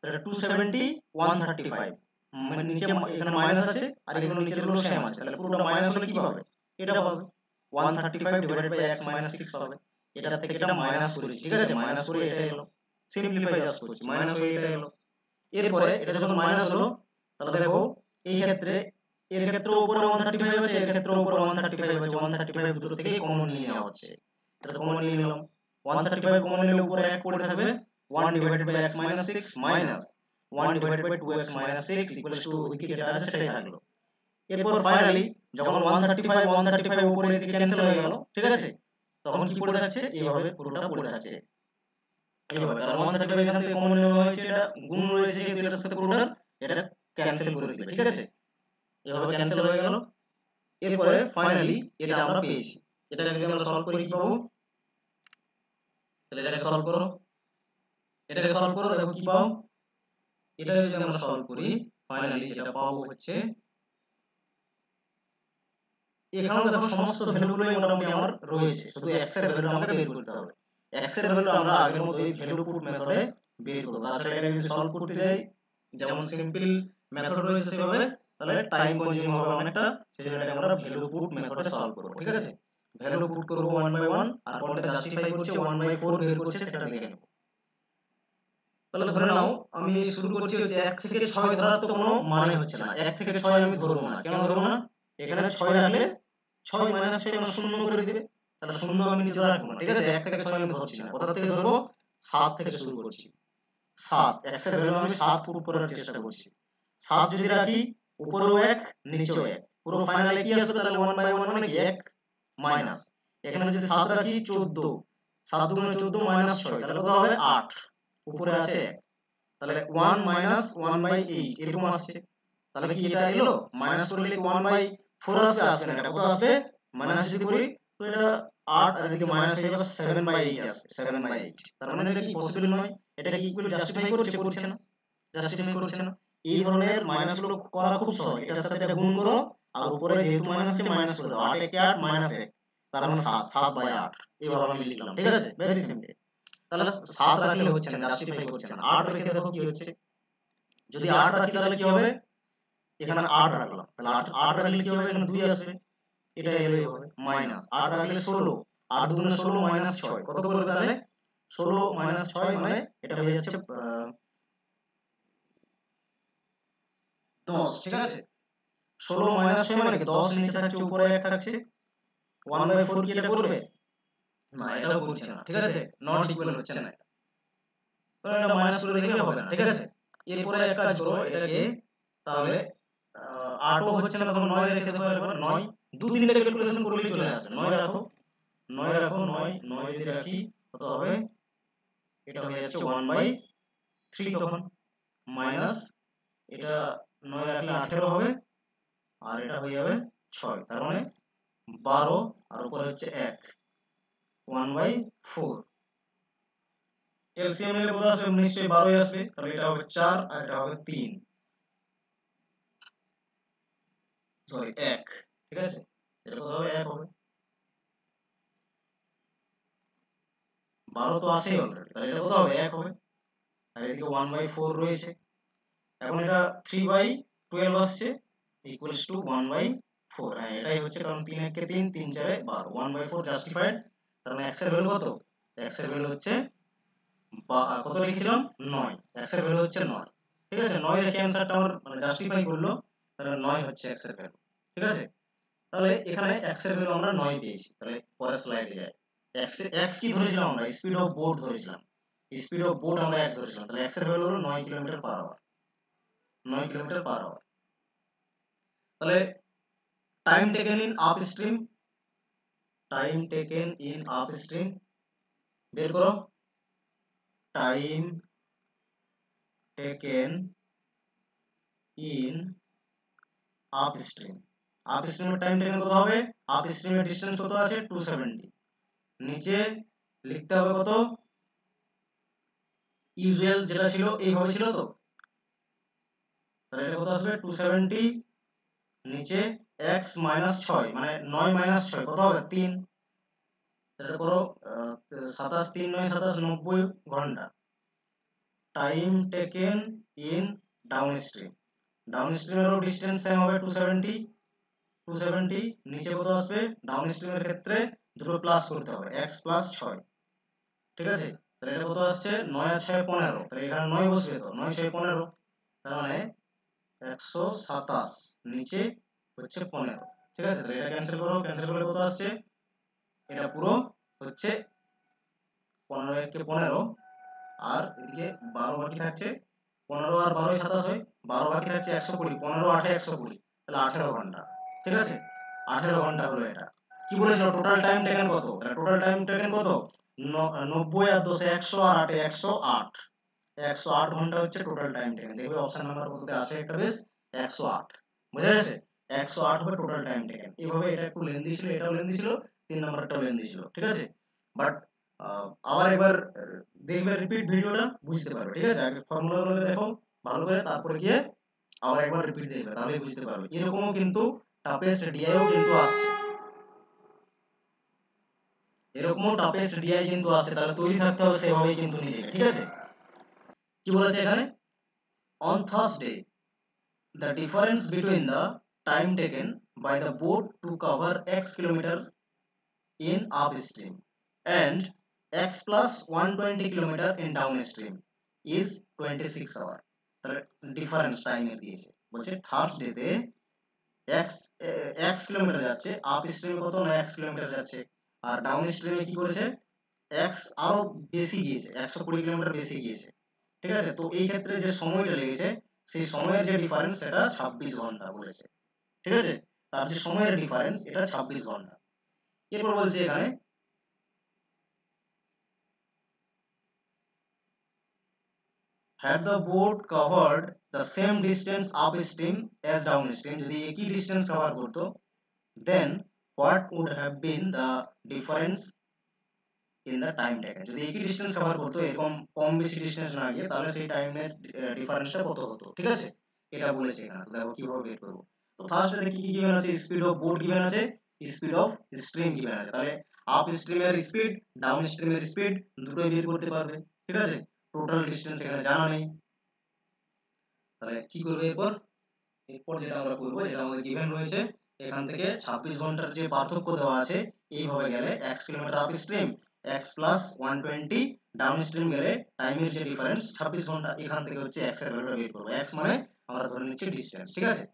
এটা 270 135, মানে নিচে এখানে মাইনাস আছে আর এখানে নিচের গুলো সেম আছে, তাহলে পুরোটা মাইনাস হলে কি পাবে, এটা পাবে 135 ডিভাইডেড বাই x 6 পাবে, এটা থেকে এটা মাইনাস করেছি, ঠিক আছে, মাইনাস করে এটা এলো, সিম্পলিফাই জাস্ট করছি, মাইনাস হয়ে এটা এলো। এরপরে এটা যখন মাইনাস হলো, তাহলে দেখো এই ক্ষেত্রে এর ক্ষেত্রে উপরে 135 আছে, এর ক্ষেত্রে উপরে 135 আছে, 135 দুটো থেকে কমন নিয়ে নেওয়া হচ্ছে, তাহলে কমন নিয়ে নিলাম, 135 কমন নিলে উপরে 1 পড়ে থাকবে, 1 divided by x 6 minus 1 divided by 2x 6 equals to ওইদিকে যেটা আছে সেটাই থাকলো। এরপর ফাইনালি যখন 135 উপরে এদিকে ক্যান্সেল হয়ে গেল, ঠিক আছে, তখন কি পড়ে থাকছে, এইভাবে পুরোটা পড়ে থাকছে, এইভাবে, কারণ 135 এখান থেকে কমন নেওয়া হয়েছে, এটা গুণ রয়েছে যেহেতু এটার সাথে পুরোটা, এটা ক্যান্সেল করে দিবে, ঠিক আছে, এভাবে ক্যান্সেল হয়ে গেল। এরপরে ফাইনালি এটা আমরা পেয়েছি, এটাকে যদি আমরা সলভ করি কি পাবো, তাহলে এটাকে সলভ করো, এটাকে সলভ করো, দেখো কি পাও, এটাকে যদি আমরা সলভ করি ফাইনালি যেটা পাবো হচ্ছে, এখানেও দেখো সমস্ত ভ্যালুগুলোই মোটামুটি আমার রয়েছে, শুধু x এর ভ্যালুটা আমাকে বের করতে হবে, x এর ভ্যালু আমরা আগের মতোই ভ্যালু পুট মেথডে বের করব, তাছাড়া এটাকে যদি সলভ করতে যাই যেমন সিম্পল মেথড রয়েছে সেভাবে, তাহলে টাইম কনজিউম হবে অনেকটা, সেজন্য এটাকে আমরা ভ্যালু পুট মেথডে সলভ করব। ঠিক আছে, ভ্যালু পুট করব 1 বাই 1, আর কোনটা জাস্টিফাই করছে 1 বাই 4 বের করছে সেটা দেখে নেব। তাহলে ধরে নাও আমি শুরু করছি হচ্ছে 1 থেকে 6 ধরার তো কোনো মানে হচ্ছে না, 1 থেকে 6 আমি ধরবো না। কেন ধরবো না? এখানে 6 রাখলে 6 মাইনাস 6 মানে 0 করে দিবে, তাহলে 0 আমি নিচে রাখবো না। ঠিক আছে, 1 থেকে 6 আমি ধরছি না। কোথা থেকে ধরবো? 7 থেকে শুরু করছি। 7, x এর ভ্যালু আমি 7 পুট করার চেষ্টা করছি। 7 যদি রাখি উপরেও 1 নিচেও 1, পুরো ফাইনালে কি আসবে? তাহলে 1 বাই 1 মানে কি 1 মাইনাস, এখানে যদি 7 রাখি 14, 7 দুগুণে 14 মাইনাস 6, তাহলে কত হবে? 8, উপরে আছে 1, তাহলে 1 মাইনাস 1 বাই 8 এরকম আসছে। তাহলে কি এটা এলো? মাইনাস করলে কি 1 বাই 4 আসবে? আসবে না। এটা কত আসবে? মাইনাস যদি করি তো এটা 8, আর এদিকে মাইনাস হয়ে যাবে 7 বাই 8 আসবে, 7 বাই 8। তার মানে এটা কি পসিবল নয়? এটা কি ইকুয়াল জাস্টিফাই করছে? করছে না, জাস্টিফাই করছে না। এই ধরনের মাইনাস গুলো করা খুব সহজ। এটার সাথে এটা গুণ করো, আর উপরে যেহেতু মাইনাস আছে মাইনাস করে দাও। 8 একে 8 মাইনাস 1, তার মানে 7, 7 বাই 8 এইভাবে আমি লিখলাম। ঠিক আছে, ভেরি সিম্পল। তাহলে 7 রাখলে হচ্ছে না, জাস্টিফাই করছে না। 8 রেখে দেখো কি হচ্ছে। যদি 8 রাখি তাহলে কি হবে? এখানে 8 রাখলাম, তাহলে 8 রাখলে কি হবে? এখানে 2 আসবে, এটা এলো এইভাবে মাইনাস। 8 রাখলে 16, 8 দুগুণে 16 মাইনাস 6, কত করবে তাহলে? 16 মাইনাস 6 মানে এটা হয়ে যাচ্ছে 10। ঠিক আছে, 16 মাইনাস 6 মানে কি 10 নিচে থাকছে, উপরে 1 থাকছে। 1 বাই 4 কি এটা করবে? না, এটাও করছে না। ঠিক আছে, নট ইকুয়াল হচ্ছে না। তাহলে এটা মাইনাস করে দেখলে হবে না। ঠিক আছে, এরপরে এক কাজ করো, এটাকে তাহলে 8 ও হচ্ছে না, তখন 9 রেখে দেবো। একবার 9, দু তিনটা ক্যালকুলেশন করলেই চলে আসবে। 9 রাখো, 9 রাখো, 9 9 যদি রাখি কত হবে? এটা হয়ে যাচ্ছে 1 বাই 3, তখন মাইনাস এটা 9 রাখলে 18 হবে, আর এটা হয়ে যাবে 6, তার মানে 12, আর উপরে হচ্ছে 1, 1 বাই 4। এলসিএম নিলে কত আসবে? নিশ্চয়ই 12 আসবে, তাহলে এটা হবে 4 আর এটা হবে 3, সরি 1। ঠিক আছে, এটা কত হবে? 1 হবে। 12 তো আসেই অলরেডি, তাহলে এটা কত হবে? 1 হবে। আর এদিকে 1 বাই 4 রয়েছে। এখন এটা 3 বাই 12 আসছে, ইকুয়ালস টু 1 বাই 4। হ্যাঁ, এটাই হচ্ছে, কারণ 3 1 কে 3, 3 4 এ 12, 1 বাই 4 জাস্টিফাইড। তার মানে x এর ভ্যালু কত? x এর ভ্যালু হচ্ছে কত লিখেছিলাম? 9, x এর ভ্যালু হচ্ছে 9। ঠিক আছে, 9 রেখে অ্যানসারটা আমার মানে জাস্টিফাই করলো, তাহলে 9 হচ্ছে x এর ভ্যালু। ঠিক আছে, তাহলে এখানে x এর ভ্যালু আমরা 9 পেয়েছি। তাহলে পরের স্লাইডে যাই। x কি ধরেছিলাম আমরা? স্পিড অফ বোট ধরেছিলাম। স্পিড অফ বোট আমরা x ধরেছিলাম, তাহলে x এর ভ্যালু হলো 9 kilometre per hour. 9 kilometre per hour. তাহলে time taken in upstream, time taken in upstream বের করো। টাইম টেকেন ইন আপস্ট্রিম, আপস্ট্রিমের টাইম টেকেন কত হবে? আপস্ট্রিমের ডিসটেন্স কত আছে? 270। নিচে লিখতে হবে কত? ইউজুয়াল যেটা ছিল এইভাবে ছিল তো, তাহলে এটা কত আসবে? 270, নিচে x মাইনাস 6, মানে 9 মাইনাস 6 কত হবে? 3। এটা করো, 27 3 9 27, 90 ঘন্টা। টাইম টেকেন ইন ডাউনস্ট্রিম, ডাউনস্ট্রিমেরও ডিসটেন্স সেম হবে 270, 270, নিচে কত আসবে? ডাউনস্ট্রিমের ক্ষেত্রে দুটো প্লাস করতে হবে, x প্লাস 6। ঠিক আছে, তাহলে এটা কত আসছে? 9 আর 6 15, তাহলে এখানে 9 বসবে, তো 9 6 15, তার মানে 127, নিচে হচ্ছে 15। ঠিক আছে, তাহলে এটা ক্যান্সেল করো, ক্যান্সেল করলে কত আসছে? এটা পুরো হচ্ছে 15 1 কে 15, আর এদিকে 12 বাকি থাকছে। 15 আর 12 27 হয়, 12 বাকি থাকছে 120, 15 8 120, তাহলে 18 ঘন্টা। ঠিক আছে, 18 ঘন্টা হলো এটা। কি বলেছিল টোটাল টাইম টেকেন কত? তাহলে টোটাল টাইম টেকেন কত? 90 আর 10 100, আর 8 108, 108 ঘন্টা হচ্ছে টোটাল টাইম টেকেন। দেখবে অপশন নাম্বার কততে আসে একটা বেশ, 108। বুঝা গেছে? 108 হবে টোটাল টাইম টেকেন। এইভাবে এটা একটু লেন্দি ছিল, এটাও লেন্দি ছিল, 3 নাম্বারটাও লেন্দি ছিল। ঠিক আছে, বাট আবার একবার দেখবে রিপিট ভিডিওটা, বুঝতে পারবে। ঠিক আছে, আগে ফর্মুলাগুলো দেখো ভালো করে, তারপরে গিয়ে আবার একবার রিপিট দেখবে, তাহলে বুঝতে পারবে। এরকমও কিন্তু টাপেস্ট ডিআইও কিন্তু আসছে, এরকমও টাপেস্ট ডিআই কিন্তু আসছে, তাহলে তৈরি থাকতে হবে সেভাবেই কিন্তু নিজেকে। ঠিক আছে, কি বলেছে এখানে? On Thursday the difference between the time taken by the boat to cover x kilometer in upstream and x plus 120 kilometer in downstream is 26 hour. তাহলে ডিফারেন্স টাইমের দিয়েছে, বলছে ফার্স্ট ডেতে x কিলোমিটার যাচ্ছে, আপ স্ট্রিমে কত না x কিলোমিটার যাচ্ছে, আর down স্ট্রিমে কি করেছে x আরো বেশি গিয়েছে, 120 কিলোমিটার বেশি গিয়েছে। ঠিক আছে, তো এই ক্ষেত্রে যে সময়টা লেগেছে সেই সময়ের যে ডিফারেন্স সেটা 26 ঘন্টা বলেছে। ঠিক আছে, তার যে সময়ের ডিফারেন্স এটা 26 ঘন্টা। এরপর বলছে এখানে had the boat covered the same distance upstream as downstream, যদি একই ডিসটেন্স কভার করতো, then what would have been the difference in the time taken, যদি একই ডিসটেন্স কভার করতো, এরকম কম বেশি ডিসটেন্স না গিয়ে, তাহলে সেই টাইমের ডিফারেন্সটা কত হতো। ঠিক আছে, এটা বলেছে এখানে। তো দেখো কিভাবে বের করব। তো ফার্স্টে দেখি কি গিভেন আছে, স্পিড অফ বোট গিভেন আছে, স্পিড অফ স্ট্রিম গিভেন আছে। তাহলে আপ স্ট্রিমের স্পিড, ডাউন স্ট্রিমের স্পিড দুটোই বের করতে পারবে। ঠিক আছে, টোটাল ডিসটেন্স এখানে জানা নেই, তাহলে কি করবে এরপর, এরপর যেটা আমরা করব, যেটা আমাদের গিভেন রয়েছে, এখান থেকে 26 ঘন্টার যে পার্থক্য দেওয়া আছে, এইভাবে গেলে x kilometre up stream, x plus 120 down stream গেলে টাইমের যে ডিফারেন্স 26 ঘন্টা, এখান থেকে হচ্ছে x এর ভ্যালুটা বের করব। x মানে আমরা ধরে নিচ্ছি ডিসটেন্স। ঠিক আছে,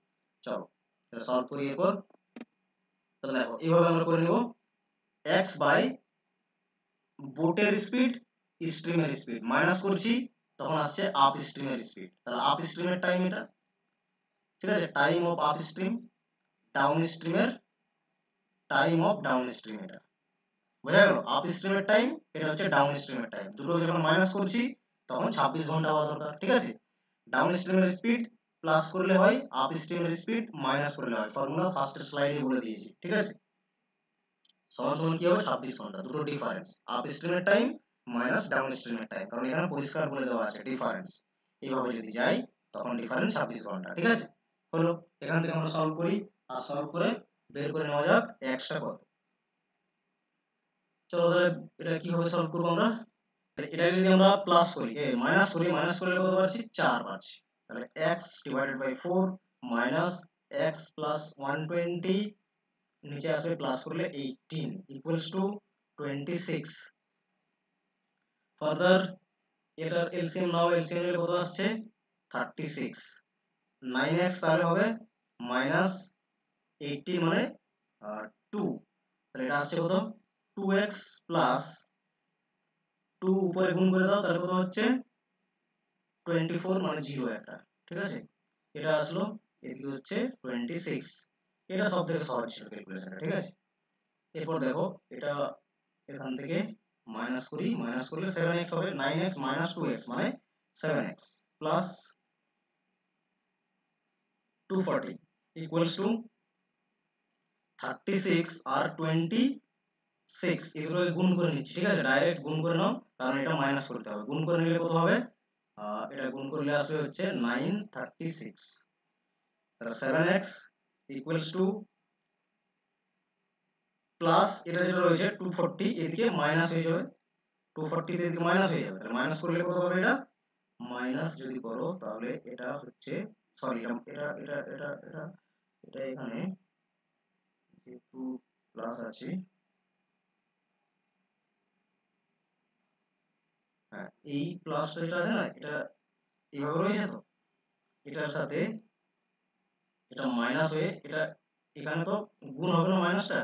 চলো এটা সলভ করি এরপর। তাহলে দেখো এইভাবে আমরা করে নেব, x বাই বোটের স্পিড, স্ট্রিমের স্পিড মাইনাস করছি, তখন আসছে আপ স্ট্রিমের স্পিড। তাহলে আপ স্ট্রিমের টাইম এটা। ঠিক আছে, টাইম অফ আপ স্ট্রিম, ডাউন স্ট্রিমের টাইম অফ ডাউন স্ট্রিম, এটা বোঝা গেল। আপ স্ট্রিমের টাইম, এটা হচ্ছে ডাউন স্ট্রিমের টাইম, দুটো যখন মাইনাস করছি তখন 26 ঘন্টা হওয়া দরকার। ঠিক আছে, ডাউন স্ট্রিমের স্পিড প্লাস করলে হয়, আপ স্ট্রিমের স্পিড মাইনাস করলে হয়, ফর্মুলা ফার্স্টের স্লাইডে বলে দিয়েছি। ঠিক আছে, সমান সমান কি হবে, 26 ঘন্টা, দুটো ডিফারেন্স, আপ স্ট্রিমের টাইম মাইনাস ডাউন স্ট্রিমের টাইম, কারণ এখানে পরিষ্কার বলে দেওয়া আছে ডিফারেন্স। এইভাবে যদি যাই তখন ডিফারেন্স 26 ঘন্টা। ঠিক আছে, হলো। এখান থেকে আমরা সলভ করি, আর সলভ করে বের করে নেওয়া যাক এক্সটা কত। চলো তাহলে এটা কিভাবে সলভ করব আমরা, এটা যদি আমরা প্লাস করি, মাইনাস করি, মাইনাস করলে কত পাচ্ছি, 4 পাচ্ছি। তাহলে x divided by 4 minus x plus 120, নিচে আসবে প্লাস করলে 18 ইকুয়ালস টু 26। ফার্দার এটার এলসিএম নাও, এলসিএম এর কত আসছে 36, 9x তাহলে হবে মাইনাস 18 মানে 2, তাহলে এটা আসছে কত 2x প্লাস 2 উপরে গুণ করে দাও, তাহলে কত হচ্ছে 24 মানে 0 একটা। ঠিক আছে, এটা আসলো, এদিকে হচ্ছে 26। এটা সবথেকে সহজ ছিল ক্যালকুলেশনটা। ঠিক আছে, এরপর দেখো এটা এখান থেকে মাইনাস করি, মাইনাস করলে 7x হবে, 9x মাইনাস 2x মানে 7x প্লাস 240 ইকুয়ালস টু 36 আর 26, এগুলোকে গুণ করে নিচ্ছি। ঠিক আছে, ডাইরেক্ট গুণ করে নাও, কারণ এটা মাইনাস করতে হবে। গুণ করে নিলে কত হবে, এটা গুণ করলে আসবে হচ্ছে 936, তাহলে 7x ইকুয়ালস টু প্লাস এটা যেটা রয়েছে 240, এদিকে মাইনাস হয়ে যাবে, 240 তে এদিকে মাইনাস হয়ে যাবে, তাহলে মাইনাস করলে কত হবে, এটা মাইনাস যদি করো তাহলে এটা হচ্ছে, সরি এটা এটা এটা এটা এটা এটা এখানে যেহেতু প্লাস আছে, হ্যাঁ এই প্লাসটা যেটা আছে না, এটা এইভাবে রয়েছে, তো এটার সাথে এটা মাইনাস হয়ে, এটা এখানে তো গুণ হবে না মাইনাসটা,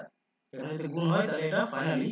এখানে যদি গুণ হয় তাহলে এটা ফাইনালি